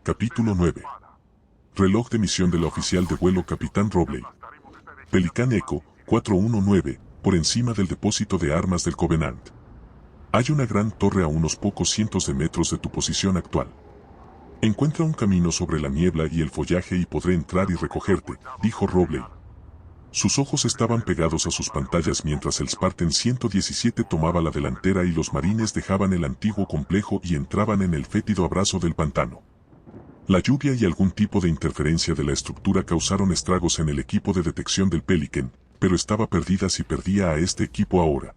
Capítulo 9. Reloj de misión de la oficial de vuelo Capitán Robley. Pelican Echo 419, por encima del depósito de armas del Covenant. Hay una gran torre a unos pocos cientos de metros de tu posición actual. Encuentra un camino sobre la niebla y el follaje y podré entrar y recogerte, dijo Robley. Sus ojos estaban pegados a sus pantallas mientras el Spartan 117 tomaba la delantera y los marines dejaban el antiguo complejo y entraban en el fétido abrazo del pantano. La lluvia y algún tipo de interferencia de la estructura causaron estragos en el equipo de detección del Pelican, pero estaba perdida si perdía a este equipo ahora.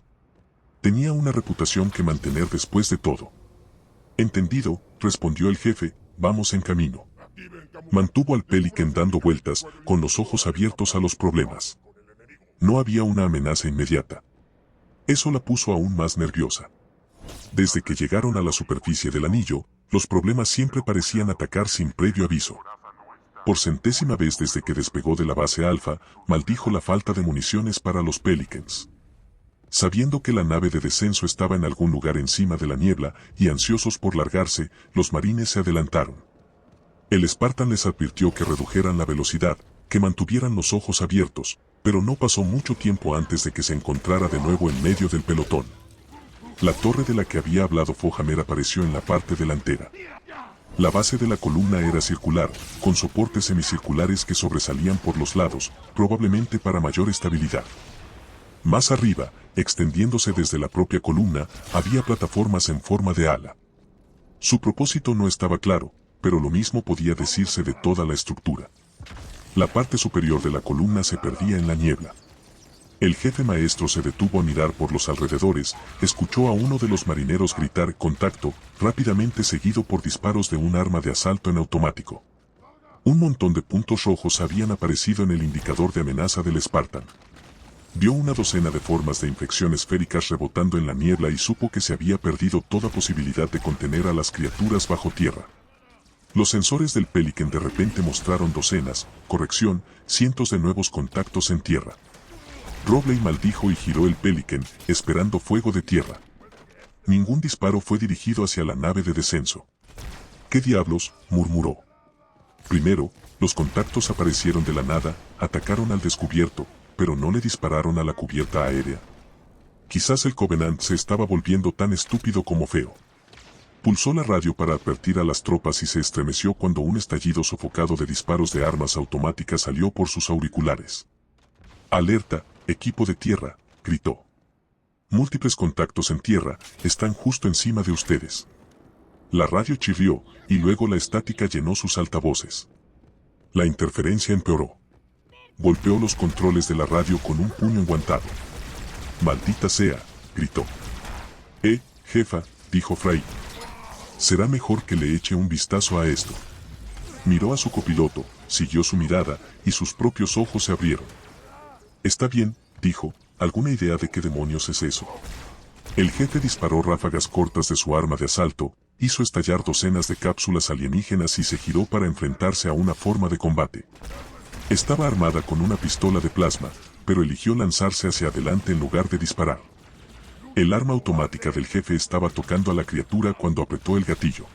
Tenía una reputación que mantener después de todo. Entendido, respondió el jefe, vamos en camino. Mantuvo al Pelican dando vueltas, con los ojos abiertos a los problemas. No había una amenaza inmediata. Eso la puso aún más nerviosa. Desde que llegaron a la superficie del anillo, los problemas siempre parecían atacar sin previo aviso. Por centésima vez desde que despegó de la base Alpha, maldijo la falta de municiones para los Pelicans. Sabiendo que la nave de descenso estaba en algún lugar encima de la niebla y ansiosos por largarse, los marines se adelantaron. El Spartan les advirtió que redujeran la velocidad, que mantuvieran los ojos abiertos, pero no pasó mucho tiempo antes de que se encontrara de nuevo en medio del pelotón. La torre de la que había hablado Fohamer apareció en la parte delantera. La base de la columna era circular, con soportes semicirculares que sobresalían por los lados, probablemente para mayor estabilidad. Más arriba, extendiéndose desde la propia columna, había plataformas en forma de ala. Su propósito no estaba claro, pero lo mismo podía decirse de toda la estructura. La parte superior de la columna se perdía en la niebla. El jefe maestro se detuvo a mirar por los alrededores, escuchó a uno de los marineros gritar contacto, rápidamente seguido por disparos de un arma de asalto en automático. Un montón de puntos rojos habían aparecido en el indicador de amenaza del Spartan. Vio una docena de formas de infección esféricas rebotando en la niebla y supo que se había perdido toda posibilidad de contener a las criaturas bajo tierra. Los sensores del Pelican de repente mostraron cientos de nuevos contactos en tierra. Robley maldijo y giró el Pelican, esperando fuego de tierra. Ningún disparo fue dirigido hacia la nave de descenso. ¿Qué diablos?, murmuró. Primero, los contactos aparecieron de la nada, atacaron al descubierto, pero no le dispararon a la cubierta aérea. Quizás el Covenant se estaba volviendo tan estúpido como feo. Pulsó la radio para advertir a las tropas y se estremeció cuando un estallido sofocado de disparos de armas automáticas salió por sus auriculares. «Alerta, equipo de tierra», gritó. «Múltiples contactos en tierra, están justo encima de ustedes». La radio chirrió, y luego la estática llenó sus altavoces. La interferencia empeoró. Golpeó los controles de la radio con un puño enguantado. «Maldita sea», gritó. Jefa», dijo Fry. «Será mejor que le eche un vistazo a esto». Miró a su copiloto, siguió su mirada, y sus propios ojos se abrieron. «Está bien», dijo, «¿alguna idea de qué demonios es eso?» El jefe disparó ráfagas cortas de su arma de asalto, hizo estallar docenas de cápsulas alienígenas y se giró para enfrentarse a una forma de combate. Estaba armada con una pistola de plasma, pero eligió lanzarse hacia adelante en lugar de disparar. El arma automática del jefe estaba tocando a la criatura cuando apretó el gatillo.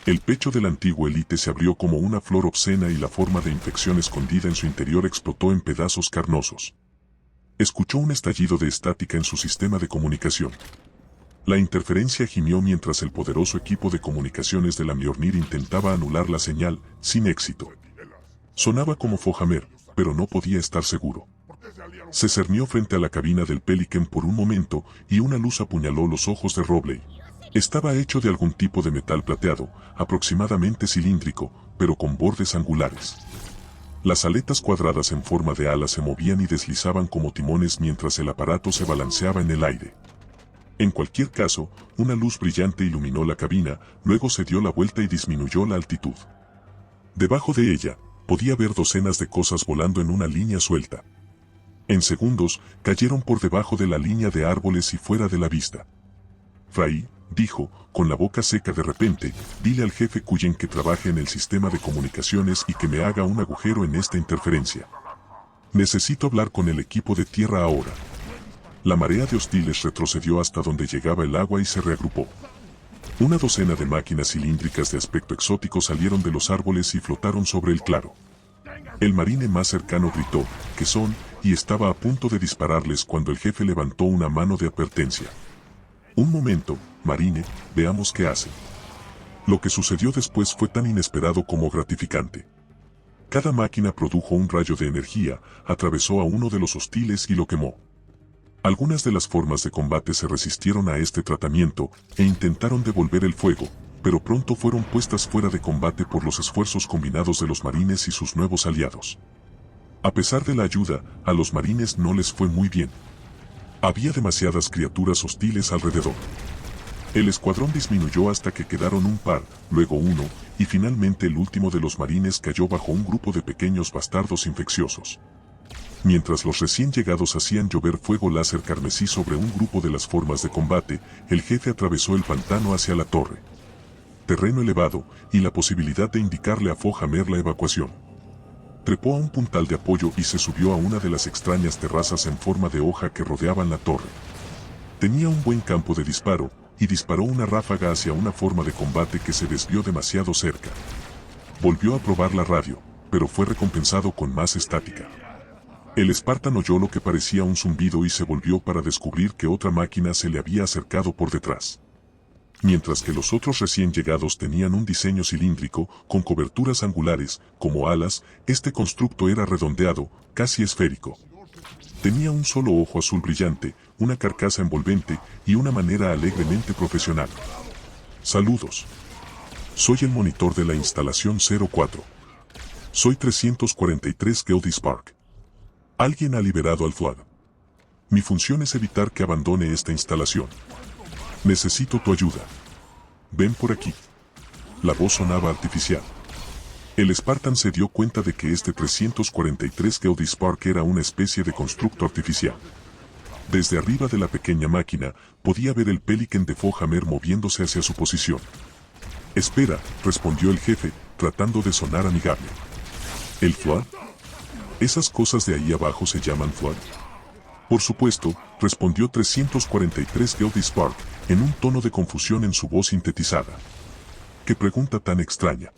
El pecho del antiguo élite se abrió como una flor obscena y la forma de infección escondida en su interior explotó en pedazos carnosos. Escuchó un estallido de estática en su sistema de comunicación. La interferencia gimió mientras el poderoso equipo de comunicaciones de la Mjolnir intentaba anular la señal, sin éxito. Sonaba como Fohamer, pero no podía estar seguro. Se cernió frente a la cabina del Pelican por un momento y una luz apuñaló los ojos de Robley. Estaba hecho de algún tipo de metal plateado, aproximadamente cilíndrico, pero con bordes angulares. Las aletas cuadradas en forma de ala se movían y deslizaban como timones mientras el aparato se balanceaba en el aire. En cualquier caso, una luz brillante iluminó la cabina, luego se dio la vuelta y disminuyó la altitud. Debajo de ella, podía ver docenas de cosas volando en una línea suelta. En segundos, cayeron por debajo de la línea de árboles y fuera de la vista. «Fry», dijo, con la boca seca de repente, «dile al jefe Cullen que trabaje en el sistema de comunicaciones y que me haga un agujero en esta interferencia. Necesito hablar con el equipo de tierra ahora». La marea de hostiles retrocedió hasta donde llegaba el agua y se reagrupó. Una docena de máquinas cilíndricas de aspecto exótico salieron de los árboles y flotaron sobre el claro. El marine más cercano gritó, ¿qué son?, y estaba a punto de dispararles cuando el jefe levantó una mano de advertencia. Un momento, marine, veamos qué hacen. Lo que sucedió después fue tan inesperado como gratificante. Cada máquina produjo un rayo de energía, atravesó a uno de los hostiles y lo quemó. Algunas de las formas de combate se resistieron a este tratamiento e intentaron devolver el fuego, pero pronto fueron puestas fuera de combate por los esfuerzos combinados de los marines y sus nuevos aliados. A pesar de la ayuda, a los marines no les fue muy bien. Había demasiadas criaturas hostiles alrededor. El escuadrón disminuyó hasta que quedaron un par, luego uno, y finalmente el último de los marines cayó bajo un grupo de pequeños bastardos infecciosos. Mientras los recién llegados hacían llover fuego láser carmesí sobre un grupo de las formas de combate, el jefe atravesó el pantano hacia la torre. Terreno elevado, y la posibilidad de indicarle a Fohammer la evacuación. Trepó a un puntal de apoyo y se subió a una de las extrañas terrazas en forma de hoja que rodeaban la torre. Tenía un buen campo de disparo, y disparó una ráfaga hacia una forma de combate que se desvió demasiado cerca. Volvió a probar la radio, pero fue recompensado con más estática. El Spartan oyó lo que parecía un zumbido y se volvió para descubrir que otra máquina se le había acercado por detrás. Mientras que los otros recién llegados tenían un diseño cilíndrico, con coberturas angulares, como alas, este constructo era redondeado, casi esférico. Tenía un solo ojo azul brillante, una carcasa envolvente y una manera alegremente profesional. Saludos. Soy el monitor de la instalación 04. Soy 343 Geodis Park. Alguien ha liberado al Flood. Mi función es evitar que abandone esta instalación. Necesito tu ayuda. Ven por aquí. La voz sonaba artificial. El Spartan se dio cuenta de que este 343 Geodis Park era una especie de constructo artificial. Desde arriba de la pequeña máquina, podía ver el Pelican de Fohammer moviéndose hacia su posición. Espera, respondió el jefe, tratando de sonar amigable. ¿El Flood? ¿Esas cosas de ahí abajo se llaman Flood? Por supuesto, respondió 343 Geodis Park, en un tono de confusión en su voz sintetizada. ¡Qué pregunta tan extraña!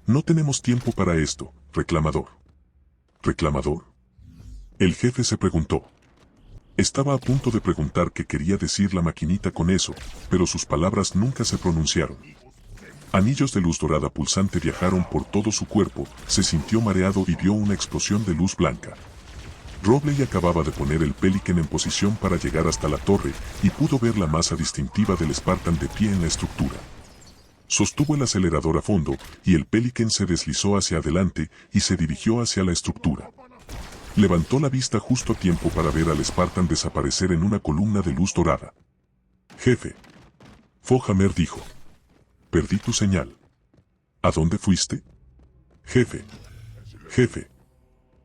No tenemos tiempo para esto, reclamador. ¿Reclamador? El jefe se preguntó. Estaba a punto de preguntar qué quería decir la maquinita con eso, pero sus palabras nunca se pronunciaron. Anillos de luz dorada pulsante viajaron por todo su cuerpo, se sintió mareado y vio una explosión de luz blanca. Robley acababa de poner el Pelican en posición para llegar hasta la torre, y pudo ver la masa distintiva del Spartan de pie en la estructura. Sostuvo el acelerador a fondo, y el Pelican se deslizó hacia adelante y se dirigió hacia la estructura. Levantó la vista justo a tiempo para ver al Spartan desaparecer en una columna de luz dorada. Jefe. Fohammer dijo. Perdí tu señal. ¿A dónde fuiste? Jefe. Jefe.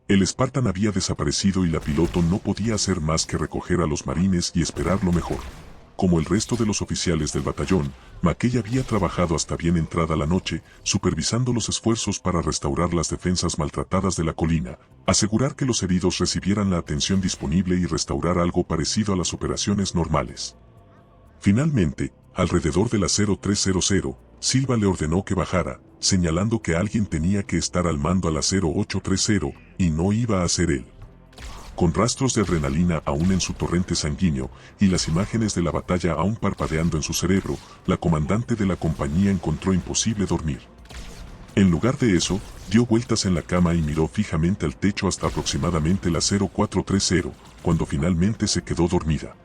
El Spartan había desaparecido y la piloto no podía hacer más que recoger a los marines y esperar lo mejor. Como el resto de los oficiales del batallón, McKay había trabajado hasta bien entrada la noche, supervisando los esfuerzos para restaurar las defensas maltratadas de la colina, asegurar que los heridos recibieran la atención disponible y restaurar algo parecido a las operaciones normales. Finalmente, alrededor de las 0300, Silva le ordenó que bajara, señalando que alguien tenía que estar al mando a las 0830, y no iba a ser él. Con rastros de adrenalina aún en su torrente sanguíneo, y las imágenes de la batalla aún parpadeando en su cerebro, la comandante de la compañía encontró imposible dormir. En lugar de eso, dio vueltas en la cama y miró fijamente al techo hasta aproximadamente las 0430, cuando finalmente se quedó dormida.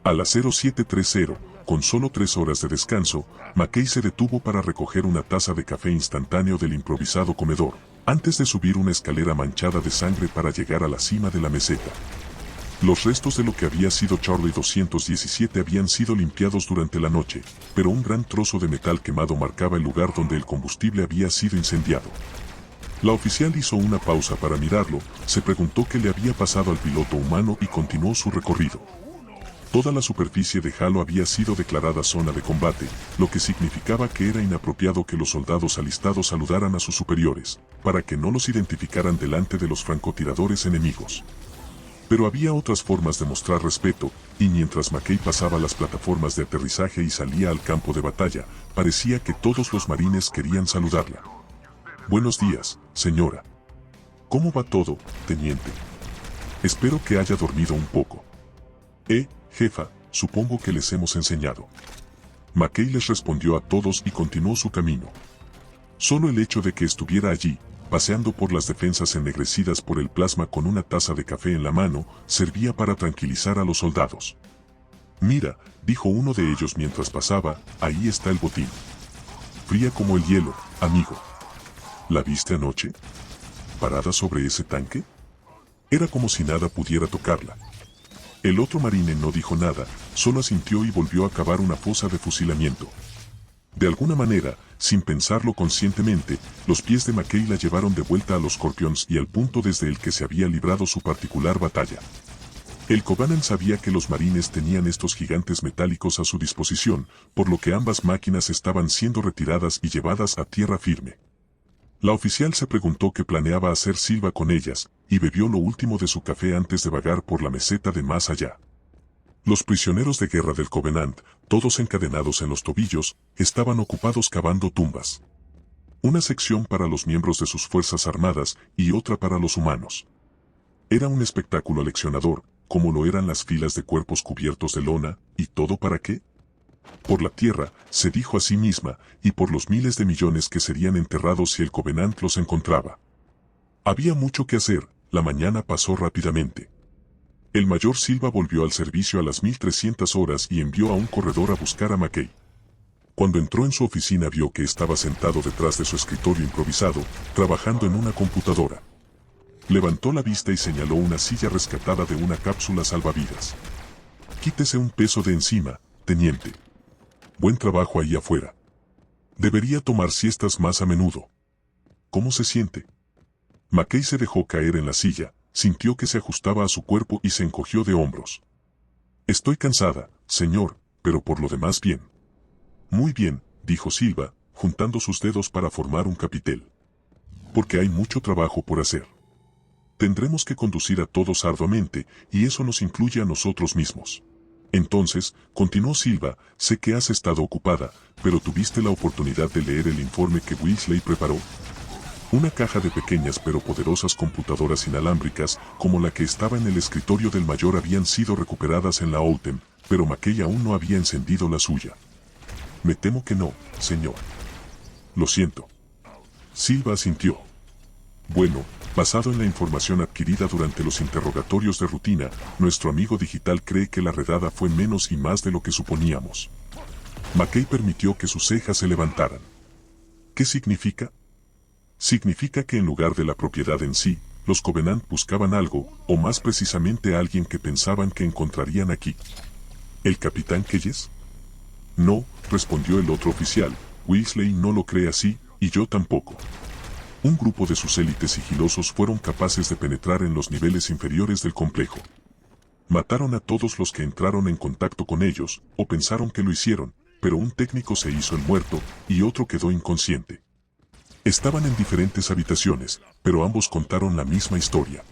A las 0730, con solo 3 horas de descanso, McKay se detuvo para recoger una taza de café instantáneo del improvisado comedor, antes de subir una escalera manchada de sangre para llegar a la cima de la meseta. Los restos de lo que había sido Charlie 217 habían sido limpiados durante la noche, pero un gran trozo de metal quemado marcaba el lugar donde el combustible había sido incendiado. La oficial hizo una pausa para mirarlo, se preguntó qué le había pasado al piloto humano y continuó su recorrido. Toda la superficie de Halo había sido declarada zona de combate, lo que significaba que era inapropiado que los soldados alistados saludaran a sus superiores, para que no los identificaran delante de los francotiradores enemigos. Pero había otras formas de mostrar respeto, y mientras McKay pasaba las plataformas de aterrizaje y salía al campo de batalla, parecía que todos los marines querían saludarla. Buenos días, señora. ¿Cómo va todo, teniente? Espero que haya dormido un poco. Jefa, supongo que les hemos enseñado. McKay les respondió a todos y continuó su camino. Solo el hecho de que estuviera allí, paseando por las defensas ennegrecidas por el plasma con una taza de café en la mano, servía para tranquilizar a los soldados. Mira, dijo uno de ellos mientras pasaba, ahí está el botín. Fría como el hielo, amigo. ¿La viste anoche? ¿Parada sobre ese tanque? Era como si nada pudiera tocarla. El otro marine no dijo nada, solo asintió y volvió a cavar una fosa de fusilamiento. De alguna manera, sin pensarlo conscientemente, los pies de McKay la llevaron de vuelta a los Scorpions y al punto desde el que se había librado su particular batalla. El Covenant sabía que los marines tenían estos gigantes metálicos a su disposición, por lo que ambas máquinas estaban siendo retiradas y llevadas a tierra firme. La oficial se preguntó qué planeaba hacer Silva con ellas, y bebió lo último de su café antes de vagar por la meseta de más allá. Los prisioneros de guerra del Covenant, todos encadenados en los tobillos, estaban ocupados cavando tumbas. Una sección para los miembros de sus fuerzas armadas y otra para los humanos. Era un espectáculo aleccionador, como lo eran las filas de cuerpos cubiertos de lona, ¿y todo para qué? Por la tierra, se dijo a sí misma, y por los miles de millones que serían enterrados si el Covenant los encontraba. Había mucho que hacer, la mañana pasó rápidamente. El mayor Silva volvió al servicio a las 1300 horas y envió a un corredor a buscar a McKay. Cuando entró en su oficina vio que estaba sentado detrás de su escritorio improvisado, trabajando en una computadora. Levantó la vista y señaló una silla rescatada de una cápsula salvavidas. Quítese un peso de encima, teniente. Buen trabajo ahí afuera. Debería tomar siestas más a menudo. ¿Cómo se siente? McKay se dejó caer en la silla, sintió que se ajustaba a su cuerpo y se encogió de hombros. Estoy cansada, señor, pero por lo demás bien. Muy bien, dijo Silva, juntando sus dedos para formar un capitel. Porque hay mucho trabajo por hacer. Tendremos que conducir a todos arduamente, y eso nos incluye a nosotros mismos. Entonces, continuó Silva, sé que has estado ocupada, pero tuviste la oportunidad de leer el informe que Weasley preparó. Una caja de pequeñas pero poderosas computadoras inalámbricas, como la que estaba en el escritorio del mayor, habían sido recuperadas en la OUTEM, pero McKay aún no había encendido la suya. Me temo que no, señor. Lo siento. Silva asintió. Bueno, basado en la información adquirida durante los interrogatorios de rutina, nuestro amigo digital cree que la redada fue menos y más de lo que suponíamos. McKay permitió que sus cejas se levantaran. ¿Qué significa? Significa que en lugar de la propiedad en sí, los Covenant buscaban algo, o más precisamente a alguien que pensaban que encontrarían aquí. ¿El capitán Keyes? No, respondió el otro oficial, Weasley no lo cree así, y yo tampoco. Un grupo de sus élites sigilosos fueron capaces de penetrar en los niveles inferiores del complejo. Mataron a todos los que entraron en contacto con ellos, o pensaron que lo hicieron, pero un técnico se hizo el muerto, y otro quedó inconsciente. Estaban en diferentes habitaciones, pero ambos contaron la misma historia.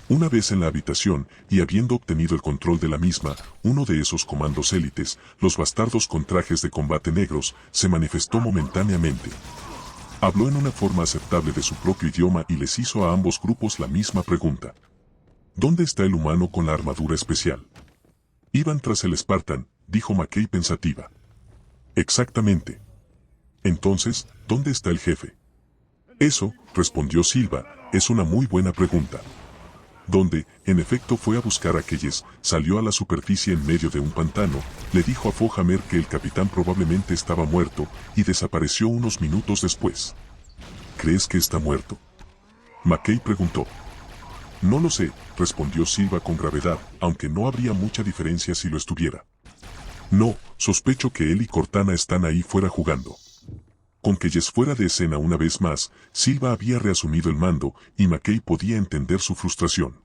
Una vez en la habitación, y habiendo obtenido el control de la misma, uno de esos comandos élites, los bastardos con trajes de combate negros, se manifestó momentáneamente. Habló en una forma aceptable de su propio idioma y les hizo a ambos grupos la misma pregunta. ¿Dónde está el humano con la armadura especial? Iban tras el Spartan, dijo McKay pensativa. Exactamente. Entonces, ¿dónde está el jefe? Eso, respondió Silva, es una muy buena pregunta. Donde, en efecto, fue a buscar a Keyes, salió a la superficie en medio de un pantano, le dijo a Fohammer que el capitán probablemente estaba muerto, y desapareció unos minutos después. ¿Crees que está muerto? McKay preguntó. No lo sé, respondió Silva con gravedad, aunque no habría mucha diferencia si lo estuviera. No, sospecho que él y Cortana están ahí fuera jugando. Con Keyes fuera de escena una vez más, Silva había reasumido el mando, y McKay podía entender su frustración.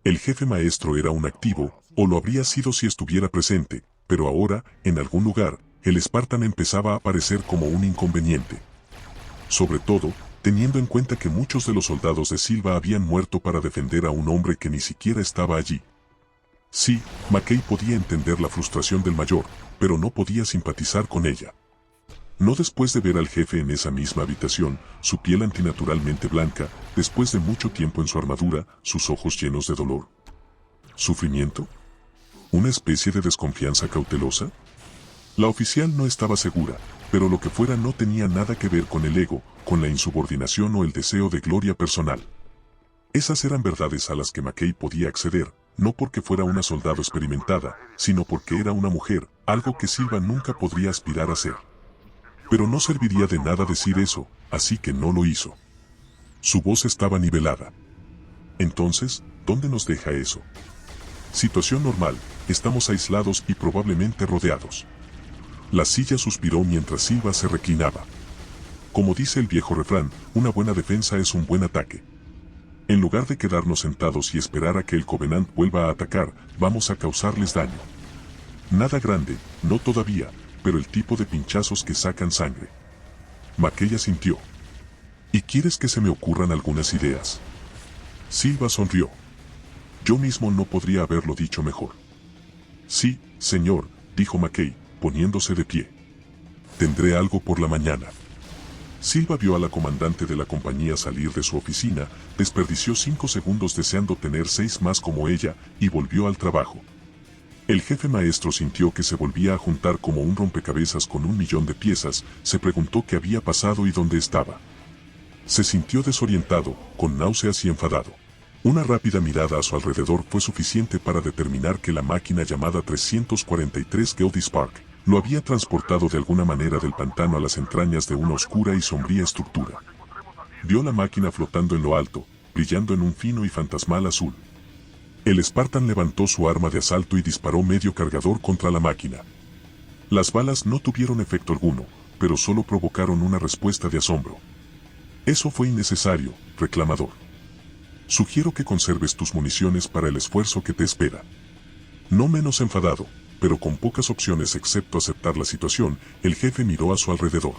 El jefe maestro era un activo, o lo habría sido si estuviera presente, pero ahora, en algún lugar, el Spartan empezaba a aparecer como un inconveniente. Sobre todo, teniendo en cuenta que muchos de los soldados de Silva habían muerto para defender a un hombre que ni siquiera estaba allí. Sí, McKay podía entender la frustración del mayor, pero no podía simpatizar con ella. No después de ver al jefe en esa misma habitación, su piel antinaturalmente blanca, después de mucho tiempo en su armadura, sus ojos llenos de dolor. ¿Sufrimiento? ¿Una especie de desconfianza cautelosa? La oficial no estaba segura, pero lo que fuera no tenía nada que ver con el ego, con la insubordinación o el deseo de gloria personal. Esas eran verdades a las que McKay podía acceder, no porque fuera una soldado experimentada, sino porque era una mujer, algo que Silva nunca podría aspirar a ser. Pero no serviría de nada decir eso, así que no lo hizo. Su voz estaba nivelada. Entonces, ¿dónde nos deja eso? Situación normal, estamos aislados y probablemente rodeados. La silla suspiró mientras Silva se reclinaba. Como dice el viejo refrán, una buena defensa es un buen ataque. En lugar de quedarnos sentados y esperar a que el Covenant vuelva a atacar, vamos a causarles daño. Nada grande, no todavía, pero el tipo de pinchazos que sacan sangre. McKay asintió. ¿Y quieres que se me ocurran algunas ideas? Silva sonrió. Yo mismo no podría haberlo dicho mejor. Sí, señor, dijo McKay, poniéndose de pie. Tendré algo por la mañana. Silva vio a la comandante de la compañía salir de su oficina, desperdició 5 segundos deseando tener 6 más como ella, y volvió al trabajo. El jefe maestro sintió que se volvía a juntar como un rompecabezas con 1.000.000 de piezas, se preguntó qué había pasado y dónde estaba. Se sintió desorientado, con náuseas y enfadado. Una rápida mirada a su alrededor fue suficiente para determinar que la máquina llamada 343 Geodis Spark lo había transportado de alguna manera del pantano a las entrañas de una oscura y sombría estructura. Vio la máquina flotando en lo alto, brillando en un fino y fantasmal azul. El Spartan levantó su arma de asalto y disparó medio cargador contra la máquina. Las balas no tuvieron efecto alguno, pero solo provocaron una respuesta de asombro. Eso fue innecesario, reclamador. Sugiero que conserves tus municiones para el esfuerzo que te espera. No menos enfadado, pero con pocas opciones excepto aceptar la situación, el jefe miró a su alrededor.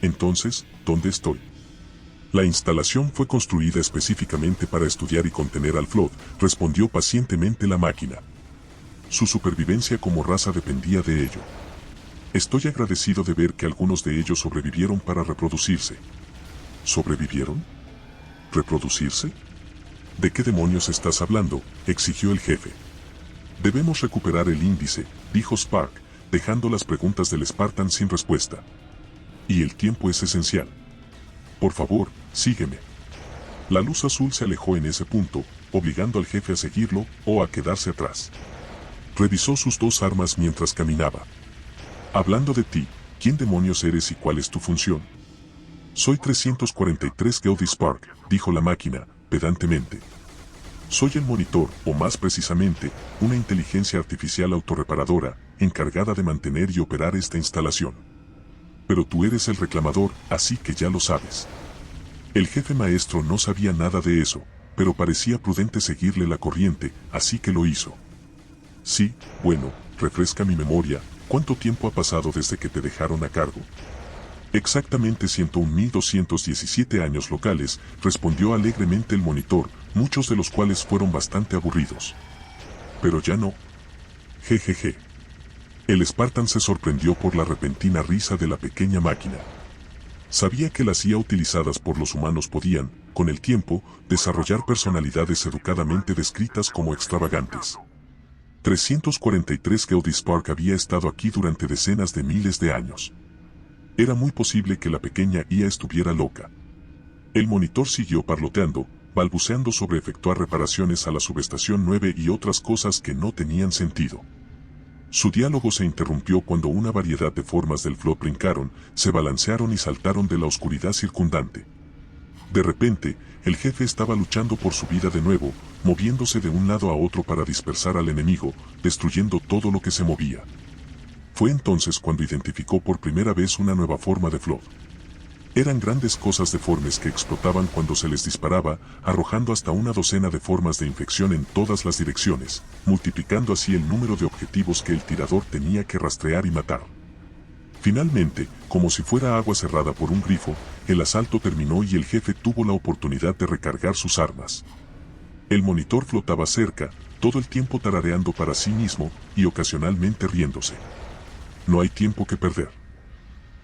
Entonces, ¿dónde estoy? La instalación fue construida específicamente para estudiar y contener al Flood, respondió pacientemente la máquina. Su supervivencia como raza dependía de ello. Estoy agradecido de ver que algunos de ellos sobrevivieron para reproducirse. ¿Sobrevivieron? ¿Reproducirse? ¿De qué demonios estás hablando?, exigió el jefe. Debemos recuperar el índice, dijo Spark, dejando las preguntas del Spartan sin respuesta. Y el tiempo es esencial. Por favor, sígueme. La luz azul se alejó en ese punto, obligando al jefe a seguirlo o a quedarse atrás. Revisó sus 2 armas mientras caminaba. Hablando de ti, ¿quién demonios eres y cuál es tu función? Soy 343 Geodis Spark, dijo la máquina, pedantemente. Soy el monitor, o más precisamente, una inteligencia artificial autorreparadora, encargada de mantener y operar esta instalación. Pero tú eres el reclamador, así que ya lo sabes. El jefe maestro no sabía nada de eso, pero parecía prudente seguirle la corriente, así que lo hizo. Sí, bueno, refresca mi memoria, ¿cuánto tiempo ha pasado desde que te dejaron a cargo? Exactamente 101.217 años locales, respondió alegremente el monitor, muchos de los cuales fueron bastante aburridos. Pero ya no. Jejeje. El Spartan se sorprendió por la repentina risa de la pequeña máquina. Sabía que las IA utilizadas por los humanos podían, con el tiempo, desarrollar personalidades educadamente descritas como extravagantes. 343 Geodis Spark había estado aquí durante decenas de miles de años. Era muy posible que la pequeña IA estuviera loca. El monitor siguió parloteando, balbuceando sobre efectuar reparaciones a la subestación 9 y otras cosas que no tenían sentido. Su diálogo se interrumpió cuando una variedad de formas del Flood brincaron, se balancearon y saltaron de la oscuridad circundante. De repente, el jefe estaba luchando por su vida de nuevo, moviéndose de un lado a otro para dispersar al enemigo, destruyendo todo lo que se movía. Fue entonces cuando identificó por primera vez una nueva forma de Flood. Eran grandes cosas deformes que explotaban cuando se les disparaba, arrojando hasta una docena de formas de infección en todas las direcciones, multiplicando así el número de objetivos que el tirador tenía que rastrear y matar. Finalmente, como si fuera agua cerrada por un grifo, el asalto terminó y el jefe tuvo la oportunidad de recargar sus armas. El monitor flotaba cerca, todo el tiempo tarareando para sí mismo y ocasionalmente riéndose. No hay tiempo que perder.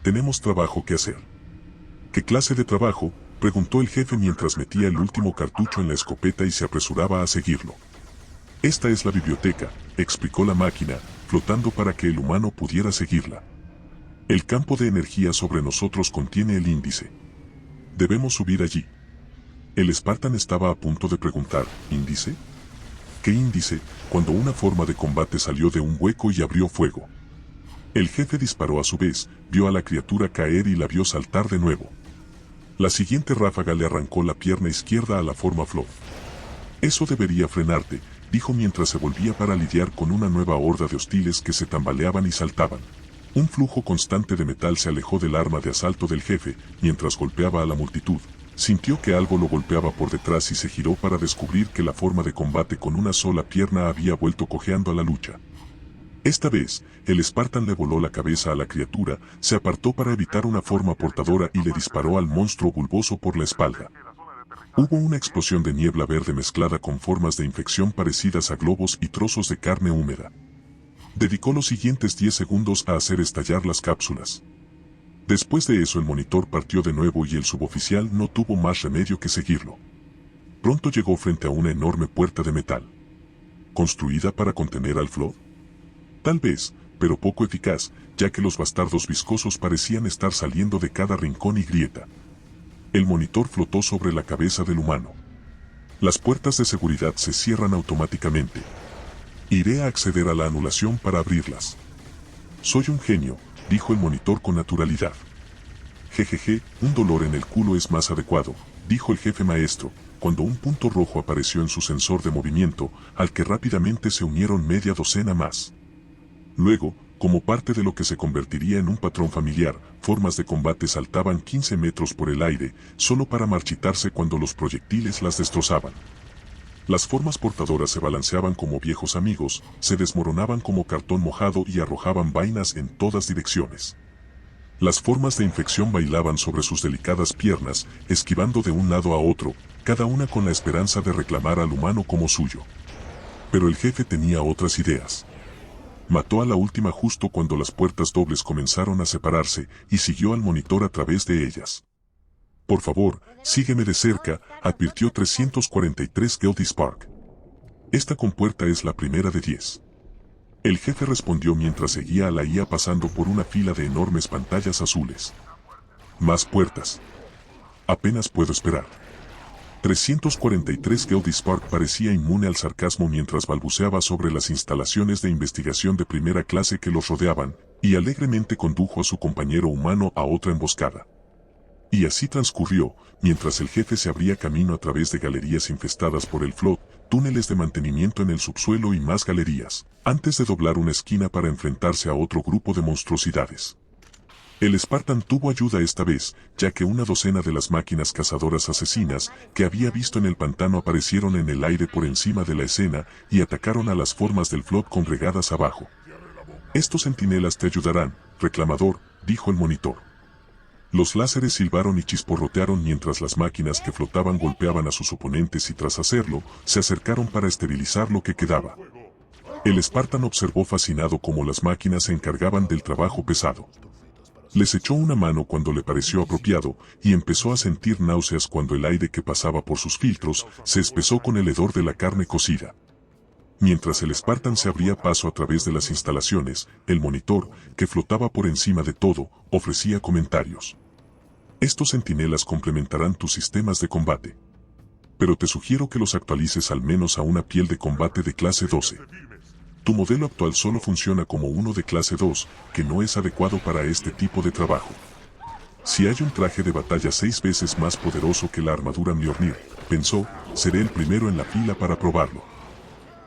Tenemos trabajo que hacer. ¿Qué clase de trabajo?, preguntó el jefe mientras metía el último cartucho en la escopeta y se apresuraba a seguirlo. Esta es la biblioteca, explicó la máquina, flotando para que el humano pudiera seguirla. El campo de energía sobre nosotros contiene el índice. Debemos subir allí. El Spartan estaba a punto de preguntar, ¿índice? ¿Qué índice?, cuando una forma de combate salió de un hueco y abrió fuego. El jefe disparó a su vez, vio a la criatura caer y la vio saltar de nuevo. La siguiente ráfaga le arrancó la pierna izquierda a la forma Flood. Eso debería frenarte, dijo mientras se volvía para lidiar con una nueva horda de hostiles que se tambaleaban y saltaban. Un flujo constante de metal se alejó del arma de asalto del jefe, mientras golpeaba a la multitud. Sintió que algo lo golpeaba por detrás y se giró para descubrir que la forma de combate con una sola pierna había vuelto cojeando a la lucha. Esta vez, el Spartan le voló la cabeza a la criatura, se apartó para evitar una forma portadora y le disparó al monstruo bulboso por la espalda. Hubo una explosión de niebla verde mezclada con formas de infección parecidas a globos y trozos de carne húmeda. Dedicó los siguientes 10 segundos a hacer estallar las cápsulas. Después de eso el monitor partió de nuevo y el suboficial no tuvo más remedio que seguirlo. Pronto llegó frente a una enorme puerta de metal. ¿Construida para contener al Flood? Tal vez, pero poco eficaz, ya que los bastardos viscosos parecían estar saliendo de cada rincón y grieta. El monitor flotó sobre la cabeza del humano. Las puertas de seguridad se cierran automáticamente. Iré a acceder a la anulación para abrirlas. Soy un genio, dijo el monitor con naturalidad. Jejeje, un dolor en el culo es más adecuado, dijo el jefe maestro, cuando un punto rojo apareció en su sensor de movimiento, al que rápidamente se unieron media docena más. Luego, como parte de lo que se convertiría en un patrón familiar, formas de combate saltaban 15 metros por el aire, solo para marchitarse cuando los proyectiles las destrozaban. Las formas portadoras se balanceaban como viejos amigos, se desmoronaban como cartón mojado y arrojaban vainas en todas direcciones. Las formas de infección bailaban sobre sus delicadas piernas, esquivando de un lado a otro, cada una con la esperanza de reclamar al humano como suyo. Pero el jefe tenía otras ideas. Mató a la última justo cuando las puertas dobles comenzaron a separarse y siguió al monitor a través de ellas. Por favor, sígueme de cerca, advirtió 343 Geldis Park. Esta compuerta es la primera de 10. El jefe respondió mientras seguía a la IA pasando por una fila de enormes pantallas azules. Más puertas. Apenas puedo esperar. 343 Geldis Park parecía inmune al sarcasmo mientras balbuceaba sobre las instalaciones de investigación de primera clase que los rodeaban, y alegremente condujo a su compañero humano a otra emboscada. Y así transcurrió, mientras el jefe se abría camino a través de galerías infestadas por el Flood, túneles de mantenimiento en el subsuelo y más galerías, antes de doblar una esquina para enfrentarse a otro grupo de monstruosidades. El Spartan tuvo ayuda esta vez, ya que una docena de las máquinas cazadoras asesinas que había visto en el pantano aparecieron en el aire por encima de la escena y atacaron a las formas del Flood congregadas abajo. Estos centinelas te ayudarán, reclamador, dijo el monitor. Los láseres silbaron y chisporrotearon mientras las máquinas que flotaban golpeaban a sus oponentes y tras hacerlo, se acercaron para esterilizar lo que quedaba. El Spartan observó fascinado cómo las máquinas se encargaban del trabajo pesado. Les echó una mano cuando le pareció apropiado, y empezó a sentir náuseas cuando el aire que pasaba por sus filtros se espesó con el hedor de la carne cocida. Mientras el Spartan se abría paso a través de las instalaciones, el monitor, que flotaba por encima de todo, ofrecía comentarios. Estos centinelas complementarán tus sistemas de combate. Pero te sugiero que los actualices al menos a una piel de combate de clase 12. Tu modelo actual solo funciona como uno de clase 2, que no es adecuado para este tipo de trabajo. Si hay un traje de batalla 6 veces más poderoso que la armadura Mjolnir, pensó, seré el primero en la fila para probarlo.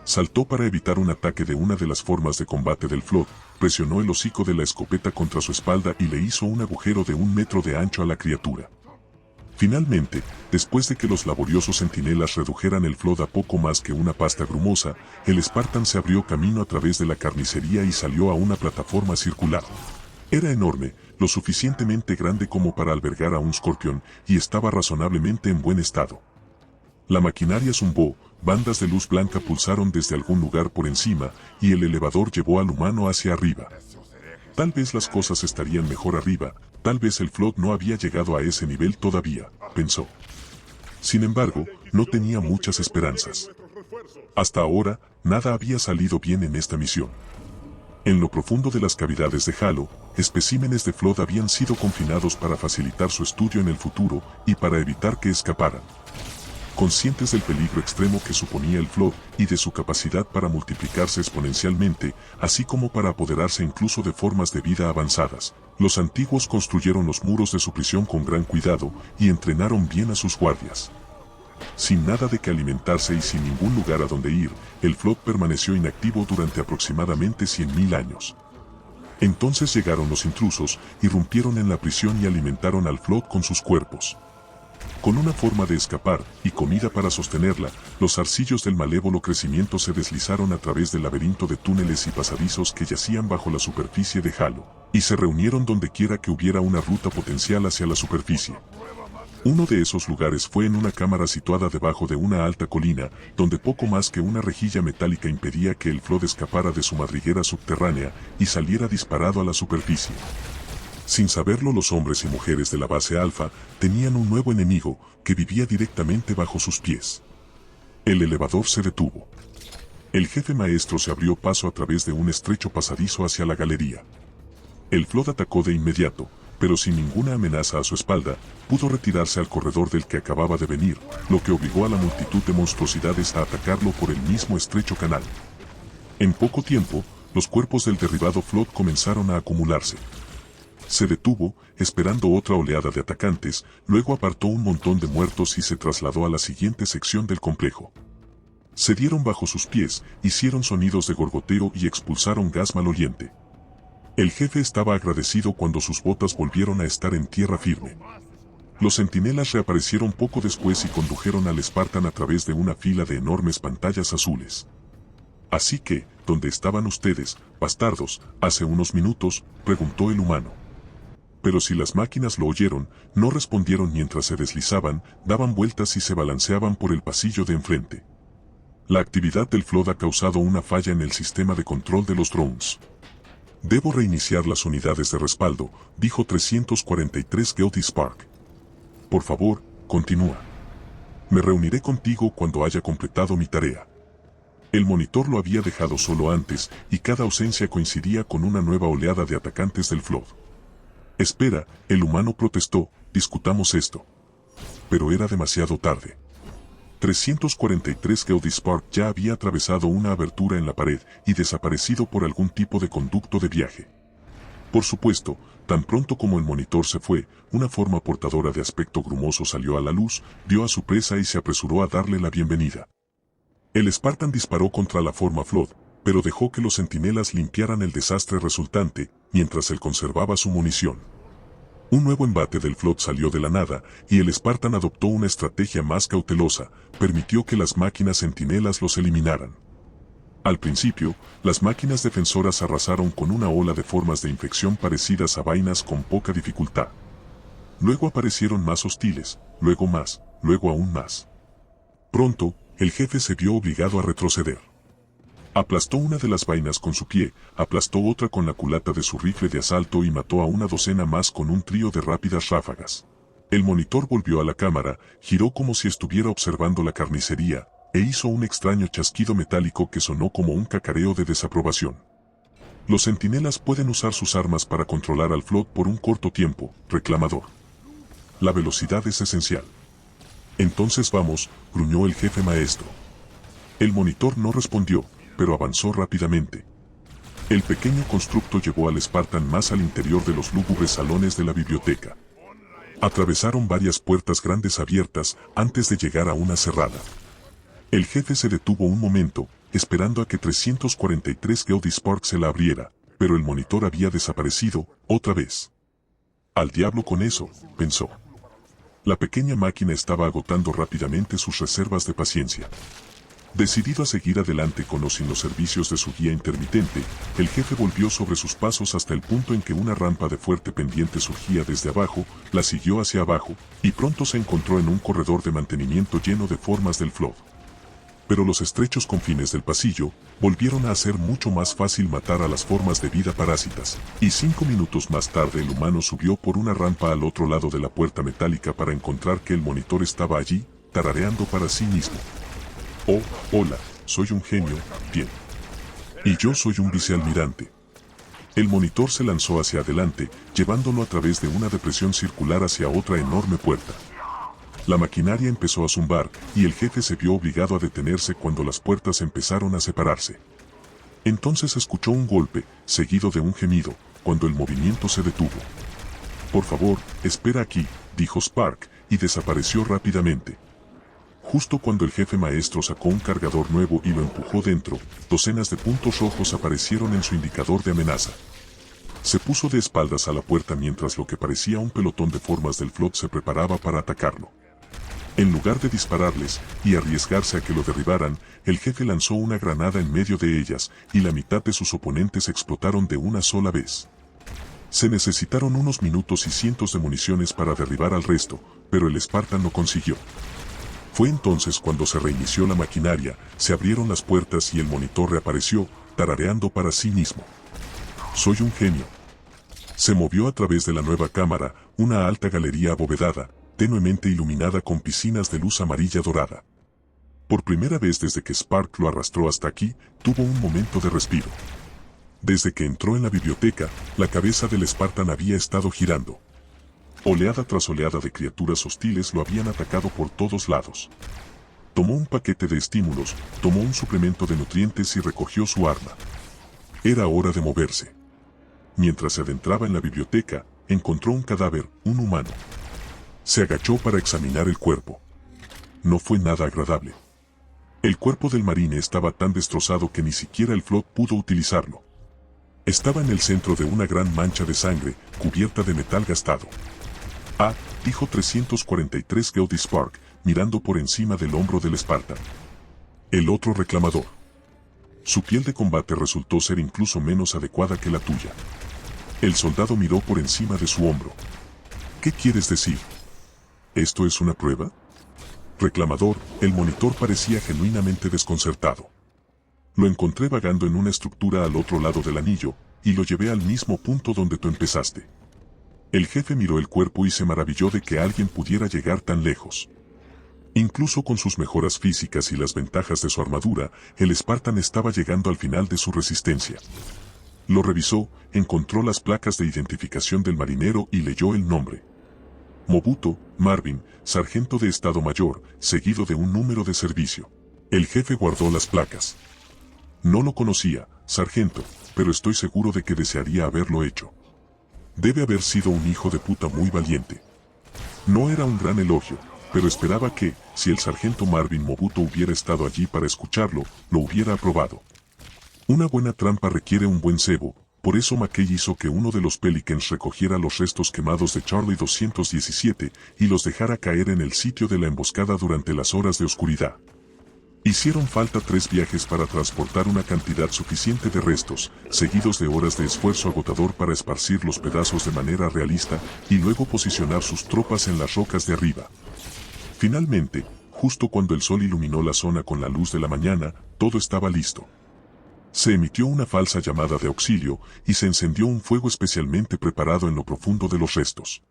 Saltó para evitar un ataque de una de las formas de combate del Flood, presionó el hocico de la escopeta contra su espalda y le hizo un agujero de 1 metro de ancho a la criatura. Finalmente, después de que los laboriosos centinelas redujeran el Flood a poco más que una pasta grumosa, el Spartan se abrió camino a través de la carnicería y salió a una plataforma circular. Era enorme, lo suficientemente grande como para albergar a un escorpión, y estaba razonablemente en buen estado. La maquinaria zumbó, bandas de luz blanca pulsaron desde algún lugar por encima, y el elevador llevó al humano hacia arriba. Tal vez las cosas estarían mejor arriba, tal vez el Flood no había llegado a ese nivel todavía, pensó. Sin embargo, no tenía muchas esperanzas. Hasta ahora, nada había salido bien en esta misión. En lo profundo de las cavidades de Halo, especímenes de Flood habían sido confinados para facilitar su estudio en el futuro y para evitar que escaparan. Conscientes del peligro extremo que suponía el Flood y de su capacidad para multiplicarse exponencialmente, así como para apoderarse incluso de formas de vida avanzadas, los antiguos construyeron los muros de su prisión con gran cuidado y entrenaron bien a sus guardias. Sin nada de que alimentarse y sin ningún lugar a donde ir, el Flood permaneció inactivo durante aproximadamente 100.000 años. Entonces llegaron los intrusos, irrumpieron en la prisión y alimentaron al Flood con sus cuerpos. Con una forma de escapar y comida para sostenerla, los zarcillos del malévolo crecimiento se deslizaron a través del laberinto de túneles y pasadizos que yacían bajo la superficie de Halo, y se reunieron donde quiera que hubiera una ruta potencial hacia la superficie. Uno de esos lugares fue en una cámara situada debajo de una alta colina, donde poco más que una rejilla metálica impedía que el Flood escapara de su madriguera subterránea y saliera disparado a la superficie. Sin saberlo, los hombres y mujeres de la base Alfa tenían un nuevo enemigo que vivía directamente bajo sus pies. El elevador se detuvo. El jefe maestro se abrió paso a través de un estrecho pasadizo hacia la galería. El Flood atacó de inmediato, pero sin ninguna amenaza a su espalda, pudo retirarse al corredor del que acababa de venir, lo que obligó a la multitud de monstruosidades a atacarlo por el mismo estrecho canal. En poco tiempo, los cuerpos del derribado Flood comenzaron a acumularse. Se detuvo, esperando otra oleada de atacantes, luego apartó un montón de muertos y se trasladó a la siguiente sección del complejo. Se dieron bajo sus pies, hicieron sonidos de gorgoteo y expulsaron gas maloliente. El jefe estaba agradecido cuando sus botas volvieron a estar en tierra firme. Los centinelas reaparecieron poco después y condujeron al Spartan a través de una fila de enormes pantallas azules. Así que, ¿dónde estaban ustedes, bastardos, hace unos minutos?, preguntó el humano. Pero si las máquinas lo oyeron, no respondieron mientras se deslizaban, daban vueltas y se balanceaban por el pasillo de enfrente. La actividad del Flood ha causado una falla en el sistema de control de los drones. Debo reiniciar las unidades de respaldo, dijo 343 Guilty Spark. Por favor, continúa. Me reuniré contigo cuando haya completado mi tarea. El monitor lo había dejado solo antes, y cada ausencia coincidía con una nueva oleada de atacantes del Flood. Espera, el humano protestó, discutamos esto. Pero era demasiado tarde. 343 Guilty Spark ya había atravesado una abertura en la pared y desaparecido por algún tipo de conducto de viaje. Por supuesto, tan pronto como el monitor se fue, una forma portadora de aspecto grumoso salió a la luz, vio a su presa y se apresuró a darle la bienvenida. El Spartan disparó contra la forma Flood, pero dejó que los centinelas limpiaran el desastre resultante, mientras él conservaba su munición. Un nuevo embate del Flood salió de la nada, y el Spartan adoptó una estrategia más cautelosa, permitió que las máquinas centinelas los eliminaran. Al principio, las máquinas defensoras arrasaron con una ola de formas de infección parecidas a vainas con poca dificultad. Luego aparecieron más hostiles, luego más, luego aún más. Pronto, el jefe se vio obligado a retroceder. Aplastó una de las vainas con su pie, aplastó otra con la culata de su rifle de asalto y mató a una docena más con un trío de rápidas ráfagas. El monitor volvió a la cámara, giró como si estuviera observando la carnicería, e hizo un extraño chasquido metálico que sonó como un cacareo de desaprobación. Los centinelas pueden usar sus armas para controlar al Flood por un corto tiempo, reclamador. La velocidad es esencial. Entonces vamos, gruñó el jefe maestro. El monitor no respondió, pero avanzó rápidamente. El pequeño constructo llevó al Spartan más al interior de los lúgubres salones de la biblioteca. Atravesaron varias puertas grandes abiertas antes de llegar a una cerrada. El jefe se detuvo un momento, esperando a que 343 Guilty Spark se la abriera, pero el monitor había desaparecido, otra vez. Al diablo con eso, pensó. La pequeña máquina estaba agotando rápidamente sus reservas de paciencia. Decidido a seguir adelante con o sin los servicios de su guía intermitente, el jefe volvió sobre sus pasos hasta el punto en que una rampa de fuerte pendiente surgía desde abajo, la siguió hacia abajo, y pronto se encontró en un corredor de mantenimiento lleno de formas del Flood. Pero los estrechos confines del pasillo volvieron a hacer mucho más fácil matar a las formas de vida parásitas, y 5 minutos más tarde el humano subió por una rampa al otro lado de la puerta metálica para encontrar que el monitor estaba allí, tarareando para sí mismo. Oh, hola, soy un genio, bien. Y yo soy un vicealmirante. El monitor se lanzó hacia adelante, llevándolo a través de una depresión circular hacia otra enorme puerta. La maquinaria empezó a zumbar, y el jefe se vio obligado a detenerse cuando las puertas empezaron a separarse. Entonces escuchó un golpe, seguido de un gemido, cuando el movimiento se detuvo. Por favor, espera aquí, dijo Spark, y desapareció rápidamente. Justo cuando el jefe maestro sacó un cargador nuevo y lo empujó dentro, docenas de puntos rojos aparecieron en su indicador de amenaza. Se puso de espaldas a la puerta mientras lo que parecía un pelotón de formas del Flood se preparaba para atacarlo. En lugar de dispararles y arriesgarse a que lo derribaran, el jefe lanzó una granada en medio de ellas, y la mitad de sus oponentes explotaron de una sola vez. Se necesitaron unos minutos y cientos de municiones para derribar al resto, pero el Spartan lo consiguió. Fue entonces cuando se reinició la maquinaria, se abrieron las puertas y el monitor reapareció, tarareando para sí mismo. Soy un genio. Se movió a través de la nueva cámara, una alta galería abovedada, tenuemente iluminada con piscinas de luz amarilla dorada. Por primera vez desde que Spark lo arrastró hasta aquí, tuvo un momento de respiro. Desde que entró en la biblioteca, la cabeza del Spartan había estado girando. Oleada tras oleada de criaturas hostiles lo habían atacado por todos lados. Tomó un paquete de estímulos, tomó un suplemento de nutrientes y recogió su arma. Era hora de moverse. Mientras se adentraba en la biblioteca, encontró un cadáver, un humano. Se agachó para examinar el cuerpo. No fue nada agradable. El cuerpo del marine estaba tan destrozado que ni siquiera el Flood pudo utilizarlo. Estaba en el centro de una gran mancha de sangre, cubierta de metal gastado. Ah, dijo 343 Gaudy Spark, mirando por encima del hombro del Spartan. El otro reclamador. Su piel de combate resultó ser incluso menos adecuada que la tuya. El soldado miró por encima de su hombro. ¿Qué quieres decir? ¿Esto es una prueba? Reclamador, el monitor parecía genuinamente desconcertado. Lo encontré vagando en una estructura al otro lado del anillo, y lo llevé al mismo punto donde tú empezaste. El jefe miró el cuerpo y se maravilló de que alguien pudiera llegar tan lejos. Incluso con sus mejoras físicas y las ventajas de su armadura, el Spartan estaba llegando al final de su resistencia. Lo revisó, encontró las placas de identificación del marinero y leyó el nombre. Mobuto, Marvin, sargento de Estado Mayor, seguido de un número de servicio. El jefe guardó las placas. No lo conocía, sargento, pero estoy seguro de que desearía haberlo hecho. Debe haber sido un hijo de puta muy valiente. No era un gran elogio, pero esperaba que, si el sargento Marvin Mobuto hubiera estado allí para escucharlo, lo hubiera aprobado. Una buena trampa requiere un buen cebo, por eso McKay hizo que uno de los Pelicans recogiera los restos quemados de Charlie 217 y los dejara caer en el sitio de la emboscada durante las horas de oscuridad. Hicieron falta 3 viajes para transportar una cantidad suficiente de restos, seguidos de horas de esfuerzo agotador para esparcir los pedazos de manera realista y luego posicionar sus tropas en las rocas de arriba. Finalmente, justo cuando el sol iluminó la zona con la luz de la mañana, todo estaba listo. Se emitió una falsa llamada de auxilio y se encendió un fuego especialmente preparado en lo profundo de los restos.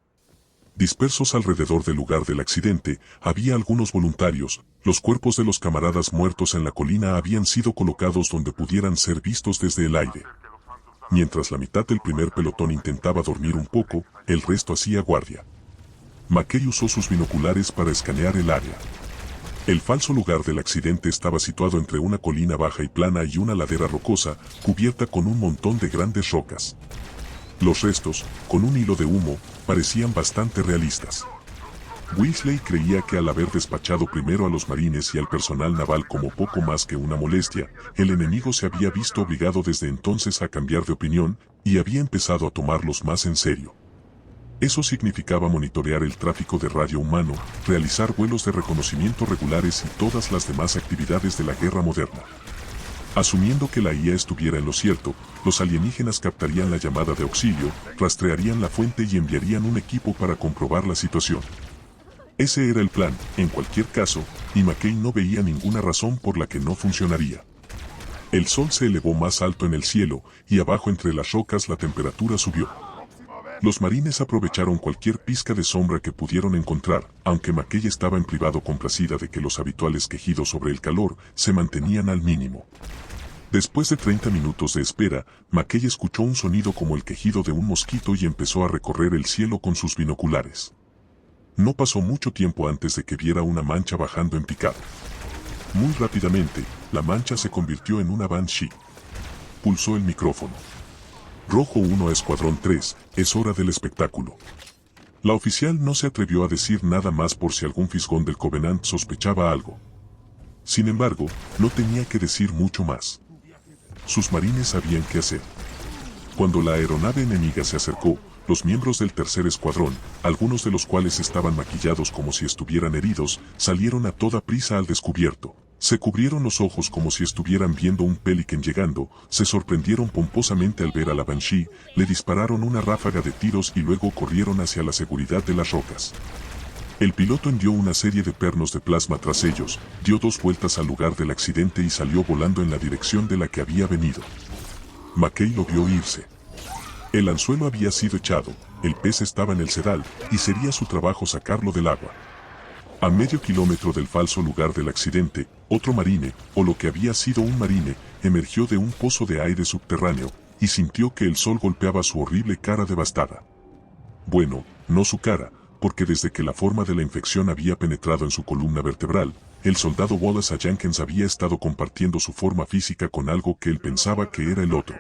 Dispersos alrededor del lugar del accidente, había algunos voluntarios. Los cuerpos de los camaradas muertos en la colina habían sido colocados donde pudieran ser vistos desde el aire. Mientras la mitad del primer pelotón intentaba dormir un poco, el resto hacía guardia. McKay usó sus binoculares para escanear el área. El falso lugar del accidente estaba situado entre una colina baja y plana y una ladera rocosa, cubierta con un montón de grandes rocas. Los restos, con un hilo de humo, parecían bastante realistas. Weasley creía que al haber despachado primero a los marines y al personal naval como poco más que una molestia, el enemigo se había visto obligado desde entonces a cambiar de opinión, y había empezado a tomarlos más en serio. Eso significaba monitorear el tráfico de radio humano, realizar vuelos de reconocimiento regulares y todas las demás actividades de la guerra moderna. Asumiendo que la IA estuviera en lo cierto, los alienígenas captarían la llamada de auxilio, rastrearían la fuente y enviarían un equipo para comprobar la situación. Ese era el plan, en cualquier caso, y McKay no veía ninguna razón por la que no funcionaría. El sol se elevó más alto en el cielo, y abajo entre las rocas la temperatura subió. Los marines aprovecharon cualquier pizca de sombra que pudieron encontrar, aunque McKay estaba en privado complacida de que los habituales quejidos sobre el calor se mantenían al mínimo. Después de 30 minutos de espera, McKay escuchó un sonido como el quejido de un mosquito y empezó a recorrer el cielo con sus binoculares. No pasó mucho tiempo antes de que viera una mancha bajando en picado. Muy rápidamente, la mancha se convirtió en una Banshee. Pulsó el micrófono. Rojo 1 a Escuadrón 3, es hora del espectáculo. La oficial no se atrevió a decir nada más por si algún fisgón del Covenant sospechaba algo. Sin embargo, no tenía que decir mucho más. Sus marines sabían qué hacer. Cuando la aeronave enemiga se acercó, los miembros del tercer escuadrón, algunos de los cuales estaban maquillados como si estuvieran heridos, salieron a toda prisa al descubierto. Se cubrieron los ojos como si estuvieran viendo un Pelican llegando, se sorprendieron pomposamente al ver a la Banshee, le dispararon una ráfaga de tiros y luego corrieron hacia la seguridad de las rocas. El piloto envió una serie de pernos de plasma tras ellos, dio 2 vueltas al lugar del accidente y salió volando en la dirección de la que había venido. McKay lo vio irse. El anzuelo había sido echado, el pez estaba en el sedal, y sería su trabajo sacarlo del agua. A medio kilómetro del falso lugar del accidente, otro marine, o lo que había sido un marine, emergió de un pozo de aire subterráneo, y sintió que el sol golpeaba su horrible cara devastada. Bueno, no su cara, porque desde que la forma de la infección había penetrado en su columna vertebral, el soldado Wallace A. Jenkins había estado compartiendo su forma física con algo que él pensaba que era el otro.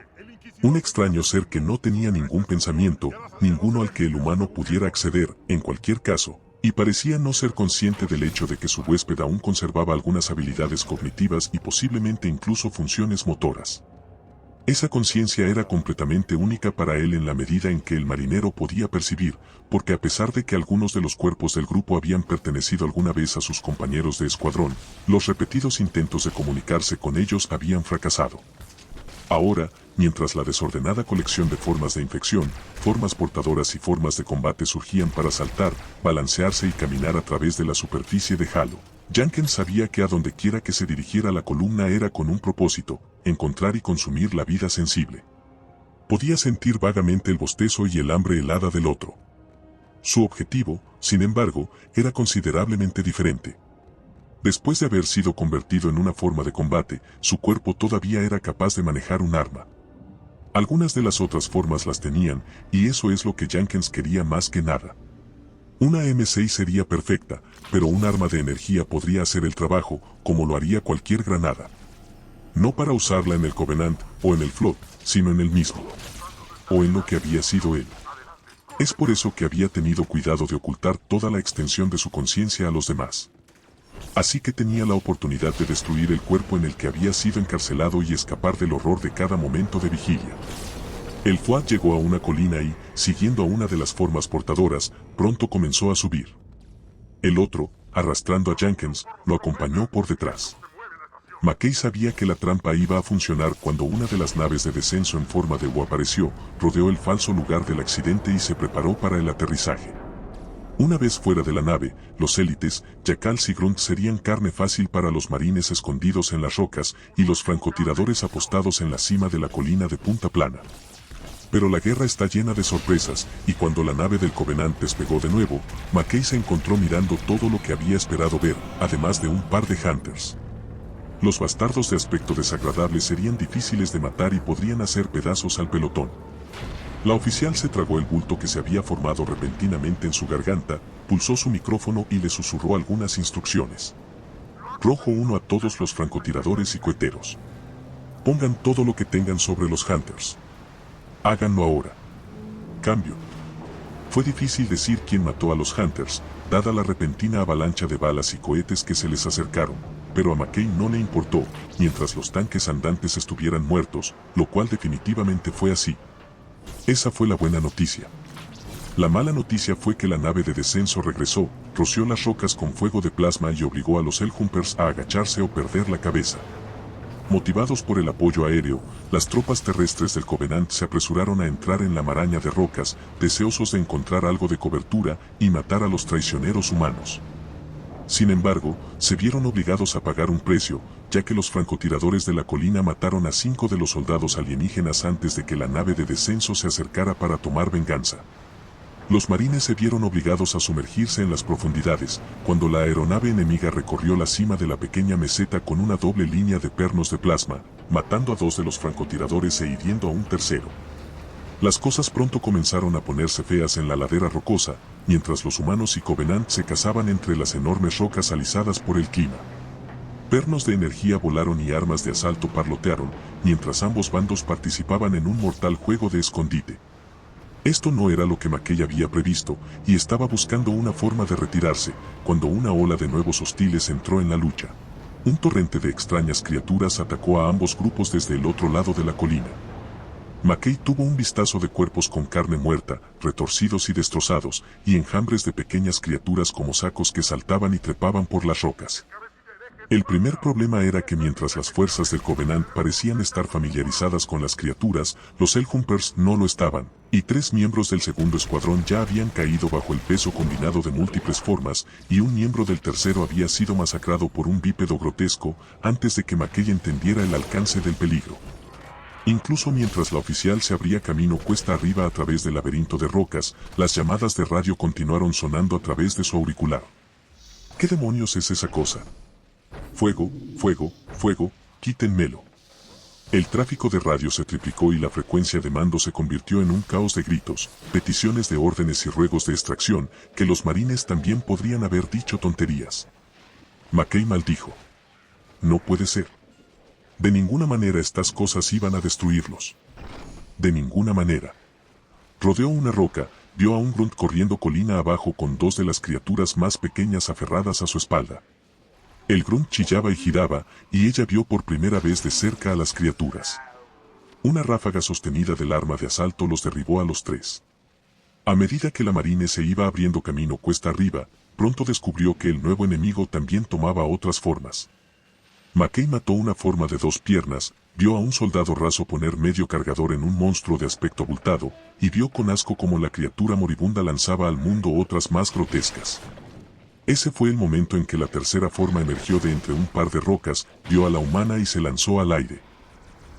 Un extraño ser que no tenía ningún pensamiento, ninguno al que el humano pudiera acceder, en cualquier caso, y parecía no ser consciente del hecho de que su huésped aún conservaba algunas habilidades cognitivas y posiblemente incluso funciones motoras. Esa conciencia era completamente única para él en la medida en que el marinero podía percibir, porque a pesar de que algunos de los cuerpos del grupo habían pertenecido alguna vez a sus compañeros de escuadrón, los repetidos intentos de comunicarse con ellos habían fracasado. Ahora, mientras la desordenada colección de formas de infección, formas portadoras y formas de combate surgían para saltar, balancearse y caminar a través de la superficie de Halo, Jenkins sabía que a donde quiera que se dirigiera la columna era con un propósito, encontrar y consumir la vida sensible. Podía sentir vagamente el bostezo y el hambre helada del otro. Su objetivo, sin embargo, era considerablemente diferente. Después de haber sido convertido en una forma de combate, su cuerpo todavía era capaz de manejar un arma. Algunas de las otras formas las tenían, y eso es lo que Jenkins quería más que nada. Una M6 sería perfecta, pero un arma de energía podría hacer el trabajo, como lo haría cualquier granada. No para usarla en el Covenant, o en el Flood, sino en el mismo. O en lo que había sido él. Es por eso que había tenido cuidado de ocultar toda la extensión de su conciencia a los demás. Así que tenía la oportunidad de destruir el cuerpo en el que había sido encarcelado y escapar del horror de cada momento de vigilia. El FUAD llegó a una colina y, siguiendo a una de las formas portadoras, pronto comenzó a subir. El otro, arrastrando a Jenkins, lo acompañó por detrás. McKay sabía que la trampa iba a funcionar cuando una de las naves de descenso en forma de U apareció, rodeó el falso lugar del accidente y se preparó para el aterrizaje. Una vez fuera de la nave, los élites, Jackals y Grunt serían carne fácil para los marines escondidos en las rocas y los francotiradores apostados en la cima de la colina de Punta Plana. Pero la guerra está llena de sorpresas, y cuando la nave del Covenant despegó de nuevo, McKay se encontró mirando todo lo que había esperado ver, además de un par de Hunters. Los bastardos de aspecto desagradable serían difíciles de matar y podrían hacer pedazos al pelotón. La oficial se tragó el bulto que se había formado repentinamente en su garganta, pulsó su micrófono y le susurró algunas instrucciones. Rojo 1 a todos los francotiradores y coheteros. Pongan todo lo que tengan sobre los Hunters. Háganlo ahora. Cambio. Fue difícil decir quién mató a los Hunters, dada la repentina avalancha de balas y cohetes que se les acercaron, pero a McKay no le importó, mientras los tanques andantes estuvieran muertos, lo cual definitivamente fue así. Esa fue la buena noticia. La mala noticia fue que la nave de descenso regresó, roció las rocas con fuego de plasma y obligó a los Helljumpers a agacharse o perder la cabeza. Motivados por el apoyo aéreo, las tropas terrestres del Covenant se apresuraron a entrar en la maraña de rocas, deseosos de encontrar algo de cobertura y matar a los traicioneros humanos. Sin embargo, se vieron obligados a pagar un precio, ya que los francotiradores de la colina mataron a 5 de los soldados alienígenas antes de que la nave de descenso se acercara para tomar venganza. Los marines se vieron obligados a sumergirse en las profundidades, cuando la aeronave enemiga recorrió la cima de la pequeña meseta con una doble línea de pernos de plasma, matando a 2 de los francotiradores e hiriendo a un tercero. Las cosas pronto comenzaron a ponerse feas en la ladera rocosa, mientras los humanos y Covenant se cazaban entre las enormes rocas alisadas por el clima. Pernos de energía volaron y armas de asalto parlotearon, mientras ambos bandos participaban en un mortal juego de escondite. Esto no era lo que McKay había previsto, y estaba buscando una forma de retirarse, cuando una ola de nuevos hostiles entró en la lucha. Un torrente de extrañas criaturas atacó a ambos grupos desde el otro lado de la colina. McKay tuvo un vistazo de cuerpos con carne muerta, retorcidos y destrozados, y enjambres de pequeñas criaturas como sacos que saltaban y trepaban por las rocas. El primer problema era que mientras las fuerzas del Covenant parecían estar familiarizadas con las criaturas, los Helljumpers no lo estaban, y 3 miembros del segundo escuadrón ya habían caído bajo el peso combinado de múltiples formas, y un miembro del tercero había sido masacrado por un bípedo grotesco antes de que McKay entendiera el alcance del peligro. Incluso mientras la oficial se abría camino cuesta arriba a través del laberinto de rocas, las llamadas de radio continuaron sonando a través de su auricular. ¿Qué demonios es esa cosa? Fuego, fuego, fuego, quítenmelo. El tráfico de radio se triplicó y la frecuencia de mando se convirtió en un caos de gritos, peticiones de órdenes y ruegos de extracción, que los marines también podrían haber dicho tonterías. McKay maldijo. No puede ser. De ninguna manera estas cosas iban a destruirlos. De ninguna manera. Rodeó una roca, vio a un grunt corriendo colina abajo con 2 de las criaturas más pequeñas aferradas a su espalda. El grunt chillaba y giraba, y ella vio por primera vez de cerca a las criaturas. Una ráfaga sostenida del arma de asalto los derribó a los 3. A medida que la marine se iba abriendo camino cuesta arriba, pronto descubrió que el nuevo enemigo también tomaba otras formas. McKay mató una forma de 2 piernas, vio a un soldado raso poner medio cargador en un monstruo de aspecto abultado, y vio con asco cómo la criatura moribunda lanzaba al mundo otras más grotescas. Ese fue el momento en que la tercera forma emergió de entre un par de rocas, vio a la humana y se lanzó al aire.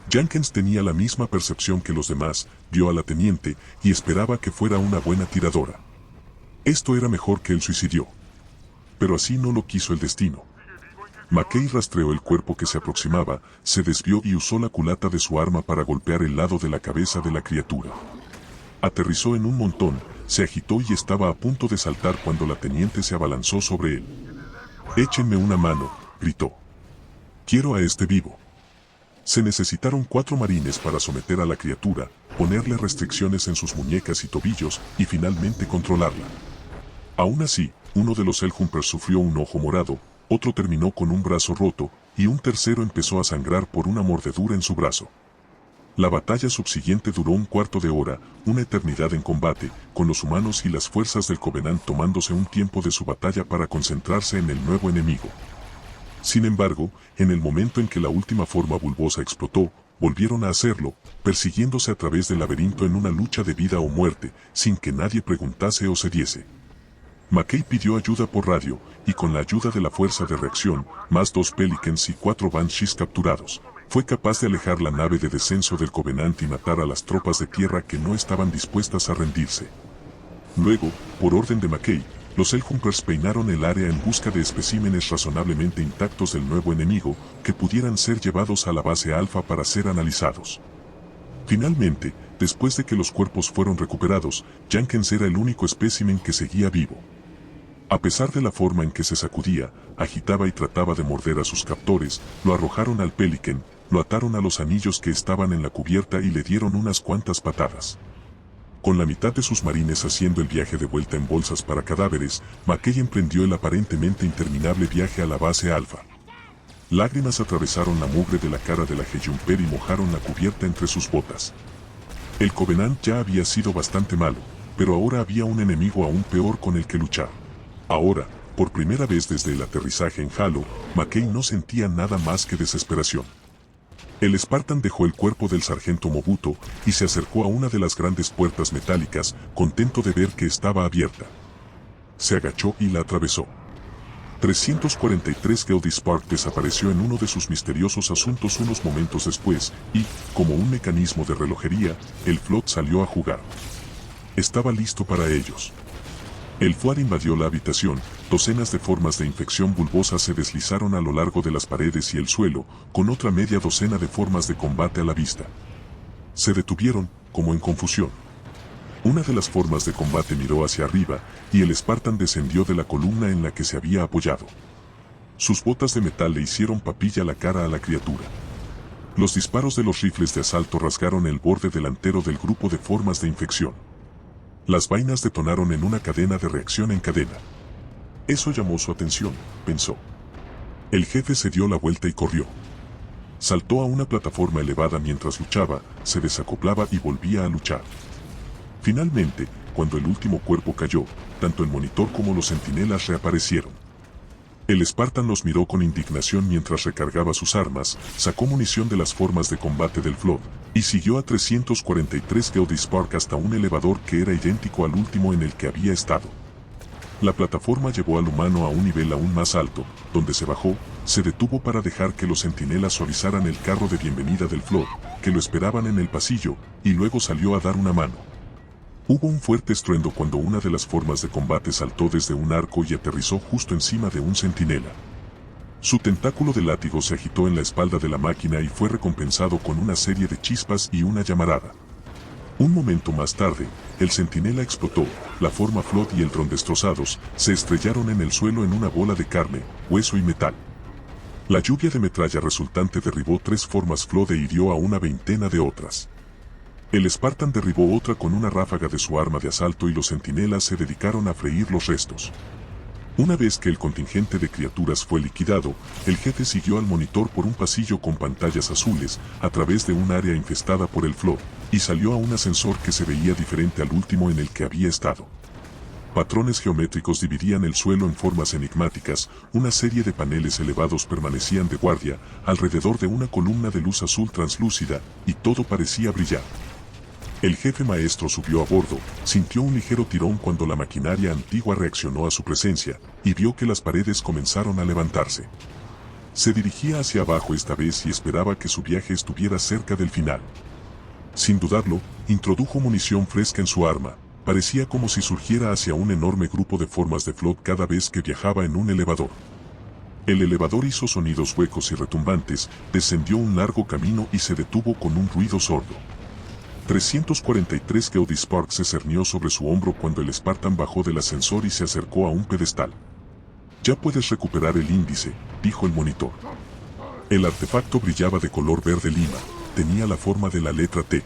Jenkins tenía la misma percepción que los demás, vio a la teniente y esperaba que fuera una buena tiradora. Esto era mejor que el suicidio. Pero así no lo quiso el destino. McKay rastreó el cuerpo que se aproximaba, se desvió y usó la culata de su arma para golpear el lado de la cabeza de la criatura. Aterrizó en un montón, se agitó y estaba a punto de saltar cuando la teniente se abalanzó sobre él. «Échenme una mano», gritó. «Quiero a este vivo». Se necesitaron 4 marines para someter a la criatura, ponerle restricciones en sus muñecas y tobillos, y finalmente controlarla. Aún así, uno de los Helljumpers sufrió un ojo morado, otro terminó con un brazo roto, y un tercero empezó a sangrar por una mordedura en su brazo. La batalla subsiguiente duró un cuarto de hora, una eternidad en combate, con los humanos y las fuerzas del Covenant tomándose un tiempo de su batalla para concentrarse en el nuevo enemigo. Sin embargo, en el momento en que la última forma bulbosa explotó, volvieron a hacerlo, persiguiéndose a través del laberinto en una lucha de vida o muerte, sin que nadie preguntase o cediese. McKay pidió ayuda por radio, y con la ayuda de la fuerza de reacción, más 2 Pelicans y 4 Banshees capturados, fue capaz de alejar la nave de descenso del Covenant y matar a las tropas de tierra que no estaban dispuestas a rendirse. Luego, por orden de McKay, los Helljumpers peinaron el área en busca de especímenes razonablemente intactos del nuevo enemigo que pudieran ser llevados a la base alfa para ser analizados. Finalmente, después de que los cuerpos fueron recuperados, Jenkins era el único espécimen que seguía vivo. A pesar de la forma en que se sacudía, agitaba y trataba de morder a sus captores, lo arrojaron al Pelican, lo ataron a los anillos que estaban en la cubierta y le dieron unas cuantas patadas. Con la mitad de sus marines haciendo el viaje de vuelta en bolsas para cadáveres, McKay emprendió el aparentemente interminable viaje a la base alfa. Lágrimas atravesaron la mugre de la cara de la Helljumper y mojaron la cubierta entre sus botas. El Covenant ya había sido bastante malo, pero ahora había un enemigo aún peor con el que luchar. Ahora, por primera vez desde el aterrizaje en Halo, McKay no sentía nada más que desesperación. El Spartan dejó el cuerpo del sargento Mobuto y se acercó a una de las grandes puertas metálicas, contento de ver que estaba abierta. Se agachó y la atravesó. 343 Geldie Spark desapareció en uno de sus misteriosos asuntos unos momentos después y, como un mecanismo de relojería, el Flood salió a jugar. Estaba listo para ellos. El Flood invadió la habitación, docenas de formas de infección bulbosa se deslizaron a lo largo de las paredes y el suelo, con otra media docena de formas de combate a la vista. Se detuvieron, como en confusión. Una de las formas de combate miró hacia arriba, y el Spartan descendió de la columna en la que se había apoyado. Sus botas de metal le hicieron papilla la cara a la criatura. Los disparos de los rifles de asalto rasgaron el borde delantero del grupo de formas de infección. Las vainas detonaron en una cadena de reacción en cadena. Eso llamó su atención, pensó. El jefe se dio la vuelta y corrió. Saltó a una plataforma elevada mientras luchaba, se desacoplaba y volvía a luchar. Finalmente, cuando el último cuerpo cayó, tanto el monitor como los centinelas reaparecieron. El Spartan los miró con indignación mientras recargaba sus armas, sacó munición de las formas de combate del Flood, y siguió a 343 Geldie Spark hasta un elevador que era idéntico al último en el que había estado. La plataforma llevó al humano a un nivel aún más alto, donde se bajó, se detuvo para dejar que los centinelas suavizaran el carro de bienvenida del Flood, que lo esperaban en el pasillo, y luego salió a dar una mano. Hubo un fuerte estruendo cuando una de las formas de combate saltó desde un arco y aterrizó justo encima de un centinela. Su tentáculo de látigo se agitó en la espalda de la máquina y fue recompensado con una serie de chispas y una llamarada. Un momento más tarde, el centinela explotó, la forma Flood y el dron destrozados se estrellaron en el suelo en una bola de carne, hueso y metal. La lluvia de metralla resultante derribó 3 formas Flood e hirió a una veintena de otras. El Spartan derribó otra con una ráfaga de su arma de asalto y los centinelas se dedicaron a freír los restos. Una vez que el contingente de criaturas fue liquidado, el jefe siguió al monitor por un pasillo con pantallas azules, a través de un área infestada por el Flood, y salió a un ascensor que se veía diferente al último en el que había estado. Patrones geométricos dividían el suelo en formas enigmáticas, una serie de paneles elevados permanecían de guardia, alrededor de una columna de luz azul translúcida, y todo parecía brillar. El jefe maestro subió a bordo, sintió un ligero tirón cuando la maquinaria antigua reaccionó a su presencia, y vio que las paredes comenzaron a levantarse. Se dirigía hacia abajo esta vez y esperaba que su viaje estuviera cerca del final. Sin dudarlo, introdujo munición fresca en su arma, parecía como si surgiera hacia un enorme grupo de formas de Flood cada vez que viajaba en un elevador. El elevador hizo sonidos huecos y retumbantes, descendió un largo camino y se detuvo con un ruido sordo. 343 Geldie Spark se cernió sobre su hombro cuando el Spartan bajó del ascensor y se acercó a un pedestal. Ya puedes recuperar el índice, dijo el monitor. El artefacto brillaba de color verde lima, tenía la forma de la letra T.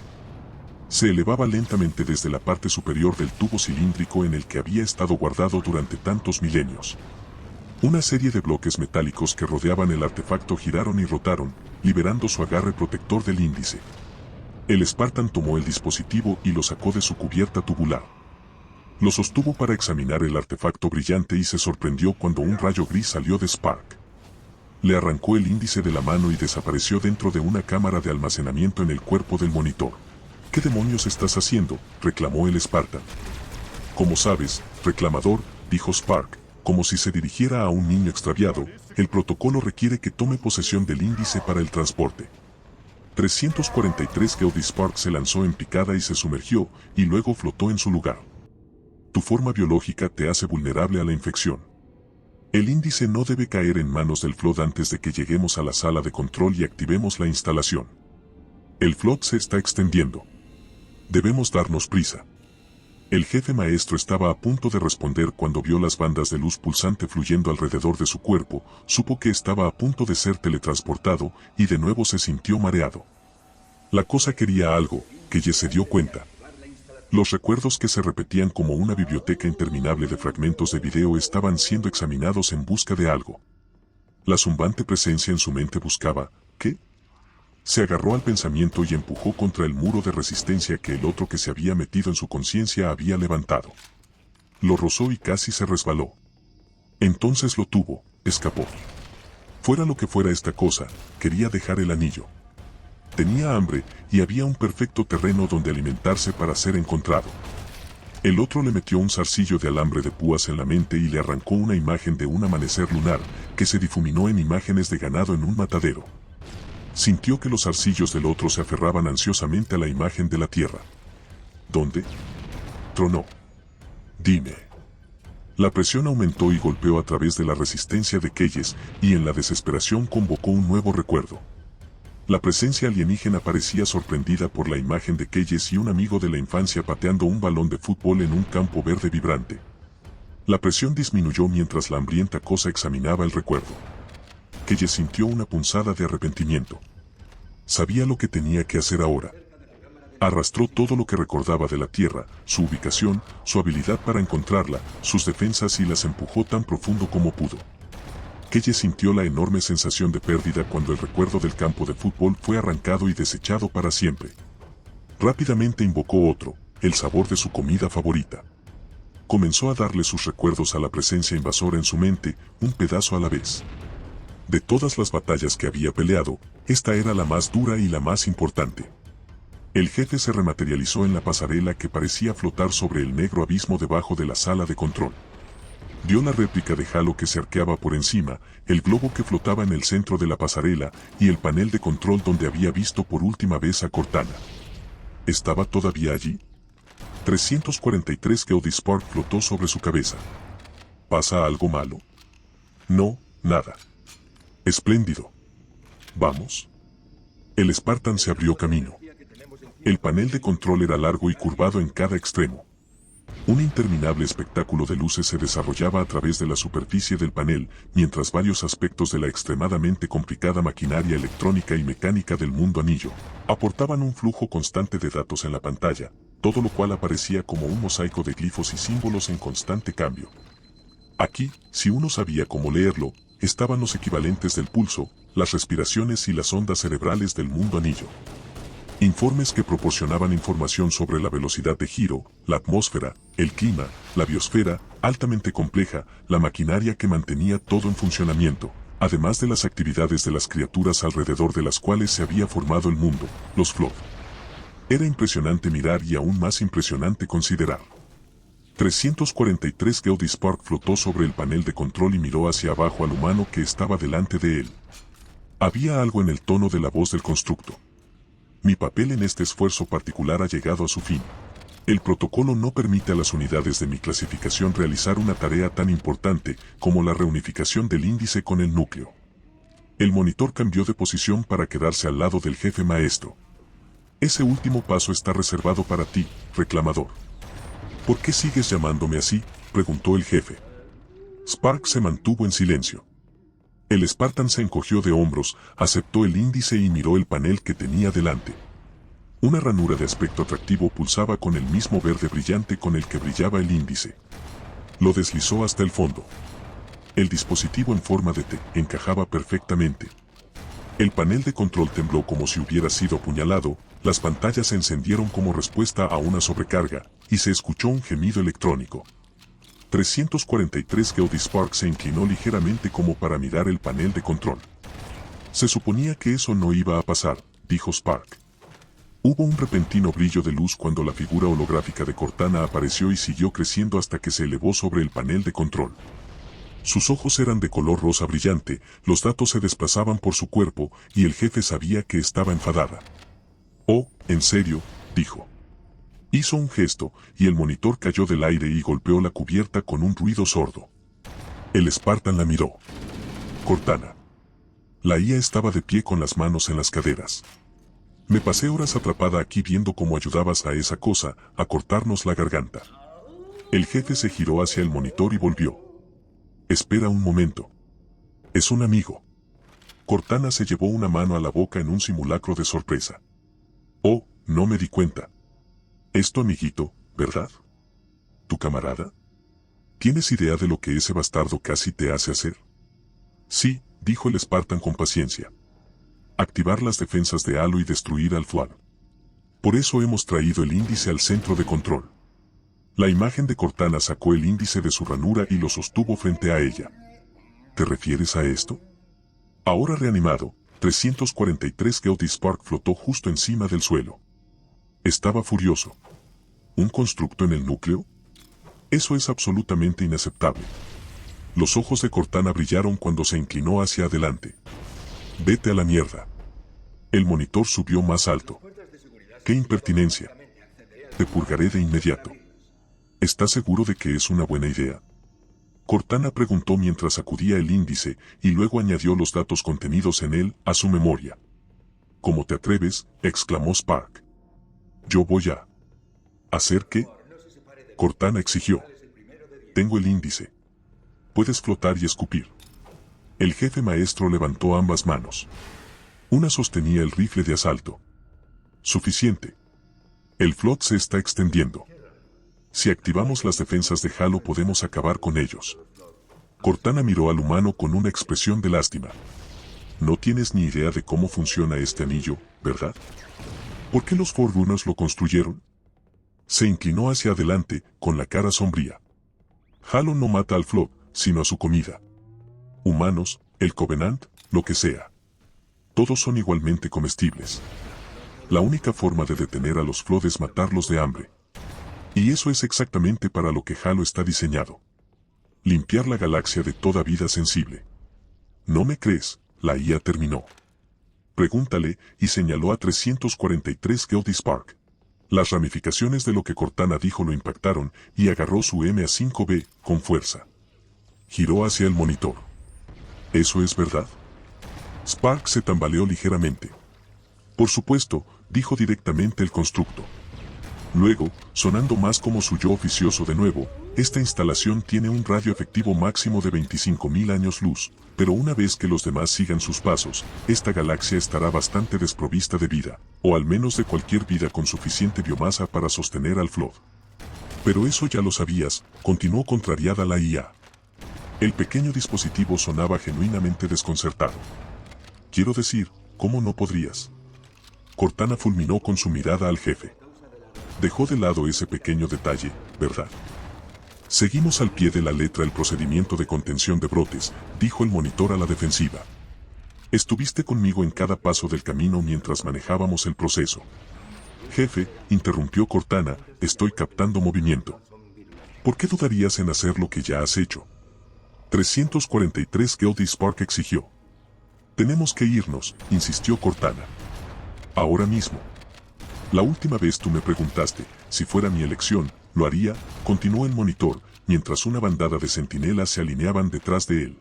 Se elevaba lentamente desde la parte superior del tubo cilíndrico en el que había estado guardado durante tantos milenios. Una serie de bloques metálicos que rodeaban el artefacto giraron y rotaron, liberando su agarre protector del índice. El Spartan tomó el dispositivo y lo sacó de su cubierta tubular. Lo sostuvo para examinar el artefacto brillante y se sorprendió cuando un rayo gris salió de Spark. Le arrancó el índice de la mano y desapareció dentro de una cámara de almacenamiento en el cuerpo del monitor. ¿Qué demonios estás haciendo?, reclamó el Spartan. Como sabes, reclamador, dijo Spark, como si se dirigiera a un niño extraviado, el protocolo requiere que tome posesión del índice para el transporte. 343 Geldie Spark se lanzó en picada y se sumergió, y luego flotó en su lugar. Tu forma biológica te hace vulnerable a la infección. El índice no debe caer en manos del Flood antes de que lleguemos a la sala de control y activemos la instalación. El Flood se está extendiendo. Debemos darnos prisa. El jefe maestro estaba a punto de responder cuando vio las bandas de luz pulsante fluyendo alrededor de su cuerpo, supo que estaba a punto de ser teletransportado, y de nuevo se sintió mareado. La cosa quería algo, que ya se dio cuenta. Los recuerdos que se repetían como una biblioteca interminable de fragmentos de video estaban siendo examinados en busca de algo. La zumbante presencia en su mente buscaba, ¿qué? Se agarró al pensamiento y empujó contra el muro de resistencia que el otro que se había metido en su conciencia había levantado. Lo rozó y casi se resbaló. Entonces lo tuvo, escapó. Fuera lo que fuera esta cosa, quería dejar el anillo. Tenía hambre y había un perfecto terreno donde alimentarse para ser encontrado. El otro le metió un zarcillo de alambre de púas en la mente y le arrancó una imagen de un amanecer lunar que se difuminó en imágenes de ganado en un matadero. Sintió que los zarcillos del otro se aferraban ansiosamente a la imagen de la tierra. ¿Dónde? Tronó. Dime. La presión aumentó y golpeó a través de la resistencia de Keyes, y en la desesperación convocó un nuevo recuerdo. La presencia alienígena parecía sorprendida por la imagen de Keyes y un amigo de la infancia pateando un balón de fútbol en un campo verde vibrante. La presión disminuyó mientras la hambrienta cosa examinaba el recuerdo. Keyes sintió una punzada de arrepentimiento. Sabía lo que tenía que hacer ahora. Arrastró todo lo que recordaba de la Tierra, su ubicación, su habilidad para encontrarla, sus defensas y las empujó tan profundo como pudo. Keyes sintió la enorme sensación de pérdida cuando el recuerdo del campo de fútbol fue arrancado y desechado para siempre. Rápidamente invocó otro, el sabor de su comida favorita. Comenzó a darle sus recuerdos a la presencia invasora en su mente, un pedazo a la vez. De todas las batallas que había peleado, esta era la más dura y la más importante. El jefe se rematerializó en la pasarela que parecía flotar sobre el negro abismo debajo de la sala de control. Vio la réplica de Halo que se arqueaba por encima, el globo que flotaba en el centro de la pasarela y el panel de control donde había visto por última vez a Cortana. ¿Estaba todavía allí? 343 Geodispark flotó sobre su cabeza. ¿Pasa algo malo? No, nada. Espléndido. Vamos. El Spartan se abrió camino. El panel de control era largo y curvado en cada extremo. Un interminable espectáculo de luces se desarrollaba a través de la superficie del panel, mientras varios aspectos de la extremadamente complicada maquinaria electrónica y mecánica del mundo anillo aportaban un flujo constante de datos en la pantalla, todo lo cual aparecía como un mosaico de glifos y símbolos en constante cambio. Aquí, si uno sabía cómo leerlo, estaban los equivalentes del pulso, las respiraciones y las ondas cerebrales del mundo anillo. Informes que proporcionaban información sobre la velocidad de giro, la atmósfera, el clima, la biosfera, altamente compleja, la maquinaria que mantenía todo en funcionamiento, además de las actividades de las criaturas alrededor de las cuales se había formado el mundo, los Flood. Era impresionante mirar y aún más impresionante considerar. 343 Geodispark flotó sobre el panel de control y miró hacia abajo al humano que estaba delante de él. Había algo en el tono de la voz del constructo. Mi papel en este esfuerzo particular ha llegado a su fin. El protocolo no permite a las unidades de mi clasificación realizar una tarea tan importante como la reunificación del índice con el núcleo. El monitor cambió de posición para quedarse al lado del jefe maestro. Ese último paso está reservado para ti, reclamador. ¿Por qué sigues llamándome así?, preguntó el jefe. Spark se mantuvo en silencio. El Spartan se encogió de hombros, aceptó el índice y miró el panel que tenía delante. Una ranura de aspecto atractivo pulsaba con el mismo verde brillante con el que brillaba el índice. Lo deslizó hasta el fondo. El dispositivo en forma de T encajaba perfectamente. El panel de control tembló como si hubiera sido apuñalado, las pantallas se encendieron como respuesta a una sobrecarga, y se escuchó un gemido electrónico. 343 Geodispark se inclinó ligeramente como para mirar el panel de control. Se suponía que eso no iba a pasar, dijo Spark. Hubo un repentino brillo de luz cuando la figura holográfica de Cortana apareció y siguió creciendo hasta que se elevó sobre el panel de control. Sus ojos eran de color rosa brillante, los datos se desplazaban por su cuerpo, y el jefe sabía que estaba enfadada. Oh, ¿en serio?, dijo. Hizo un gesto, y el monitor cayó del aire y golpeó la cubierta con un ruido sordo. El Spartan la miró. Cortana. La IA estaba de pie con las manos en las caderas. Me pasé horas atrapada aquí viendo cómo ayudabas a esa cosa a cortarnos la garganta. El jefe se giró hacia el monitor y volvió. Espera un momento. Es un amigo. Cortana se llevó una mano a la boca en un simulacro de sorpresa. Oh, no me di cuenta. Es tu amiguito, ¿verdad? ¿Tu camarada? ¿Tienes idea de lo que ese bastardo casi te hace hacer? Sí, dijo el Spartan con paciencia. activar las defensas de Halo y destruir al Flood. Por eso hemos traído el índice al centro de control. La imagen de Cortana sacó el índice de su ranura y lo sostuvo frente a ella. ¿Te refieres a esto? Ahora reanimado, 343 Geodis Spark flotó justo encima del suelo. Estaba furioso. ¿Un constructo en el núcleo? Eso es absolutamente inaceptable. Los ojos de Cortana brillaron cuando se inclinó hacia adelante. Vete a la mierda. El monitor subió más alto. ¡Qué impertinencia! Te purgaré de inmediato. ¿Estás seguro de que es una buena idea? Cortana preguntó mientras sacudía el índice y luego añadió los datos contenidos en él a su memoria. ¿Cómo te atreves?, exclamó Spark. Yo voy a... ¿Hacer qué? Cortana exigió. Tengo el índice. Puedes flotar y escupir. El jefe maestro levantó ambas manos. Una sostenía el rifle de asalto. Suficiente. El Flood se está extendiendo. Si activamos las defensas de Halo podemos acabar con ellos. Cortana miró al humano con una expresión de lástima. No tienes ni idea de cómo funciona este anillo, ¿verdad? ¿Por qué los Forerunners lo construyeron? Se inclinó hacia adelante, con la cara sombría. Halo no mata al Flood, sino a su comida. Humanos, el Covenant, lo que sea. Todos son igualmente comestibles. La única forma de detener a los Flood es matarlos de hambre. Y eso es exactamente para lo que Halo está diseñado. Limpiar la galaxia de toda vida sensible. ¿No me crees? La IA terminó. Pregúntale, y señaló a 343 Geodis Spark. Las ramificaciones de lo que Cortana dijo lo impactaron, y agarró su MA5B, con fuerza. Giró hacia el monitor. ¿Eso es verdad? Spark se tambaleó ligeramente. Por supuesto, dijo directamente el constructo. Luego, sonando más como su yo oficioso de nuevo, esta instalación tiene un radio efectivo máximo de 25.000 años luz, pero una vez que los demás sigan sus pasos, esta galaxia estará bastante desprovista de vida, o al menos de cualquier vida con suficiente biomasa para sostener al Flood. Pero eso ya lo sabías, continuó contrariada la IA. El pequeño dispositivo sonaba genuinamente desconcertado. Quiero decir, ¿cómo no podrías? Cortana fulminó con su mirada al jefe. Dejó de lado ese pequeño detalle, ¿verdad? Seguimos al pie de la letra el procedimiento de contención de brotes, dijo el monitor a la defensiva. Estuviste conmigo en cada paso del camino mientras manejábamos el proceso. Jefe, interrumpió Cortana, estoy captando movimiento. ¿Por qué dudarías en hacer lo que ya has hecho? 343 Geodis Spark exigió. Tenemos que irnos, insistió Cortana. Ahora mismo. La última vez tú me preguntaste, si fuera mi elección, lo haría, continuó el monitor, mientras una bandada de centinelas se alineaban detrás de él.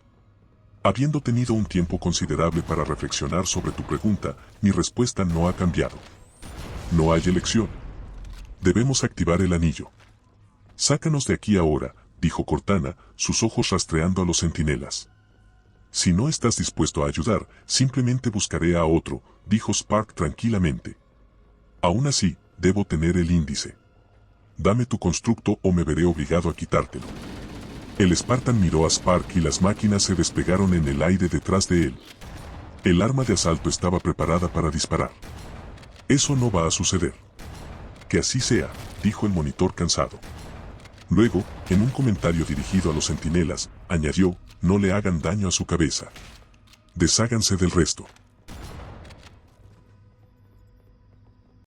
Habiendo tenido un tiempo considerable para reflexionar sobre tu pregunta, mi respuesta no ha cambiado. No hay elección. Debemos activar el anillo. Sácanos de aquí ahora, dijo Cortana, sus ojos rastreando a los centinelas. Si no estás dispuesto a ayudar, simplemente buscaré a otro, dijo Spark tranquilamente. Aún así, debo tener el índice. Dame tu constructo o me veré obligado a quitártelo. El Spartan miró a Spark y las máquinas se despegaron en el aire detrás de él. El arma de asalto estaba preparada para disparar. Eso no va a suceder. Que así sea, dijo el monitor cansado. Luego, en un comentario dirigido a los centinelas, añadió, no le hagan daño a su cabeza. Desháganse del resto.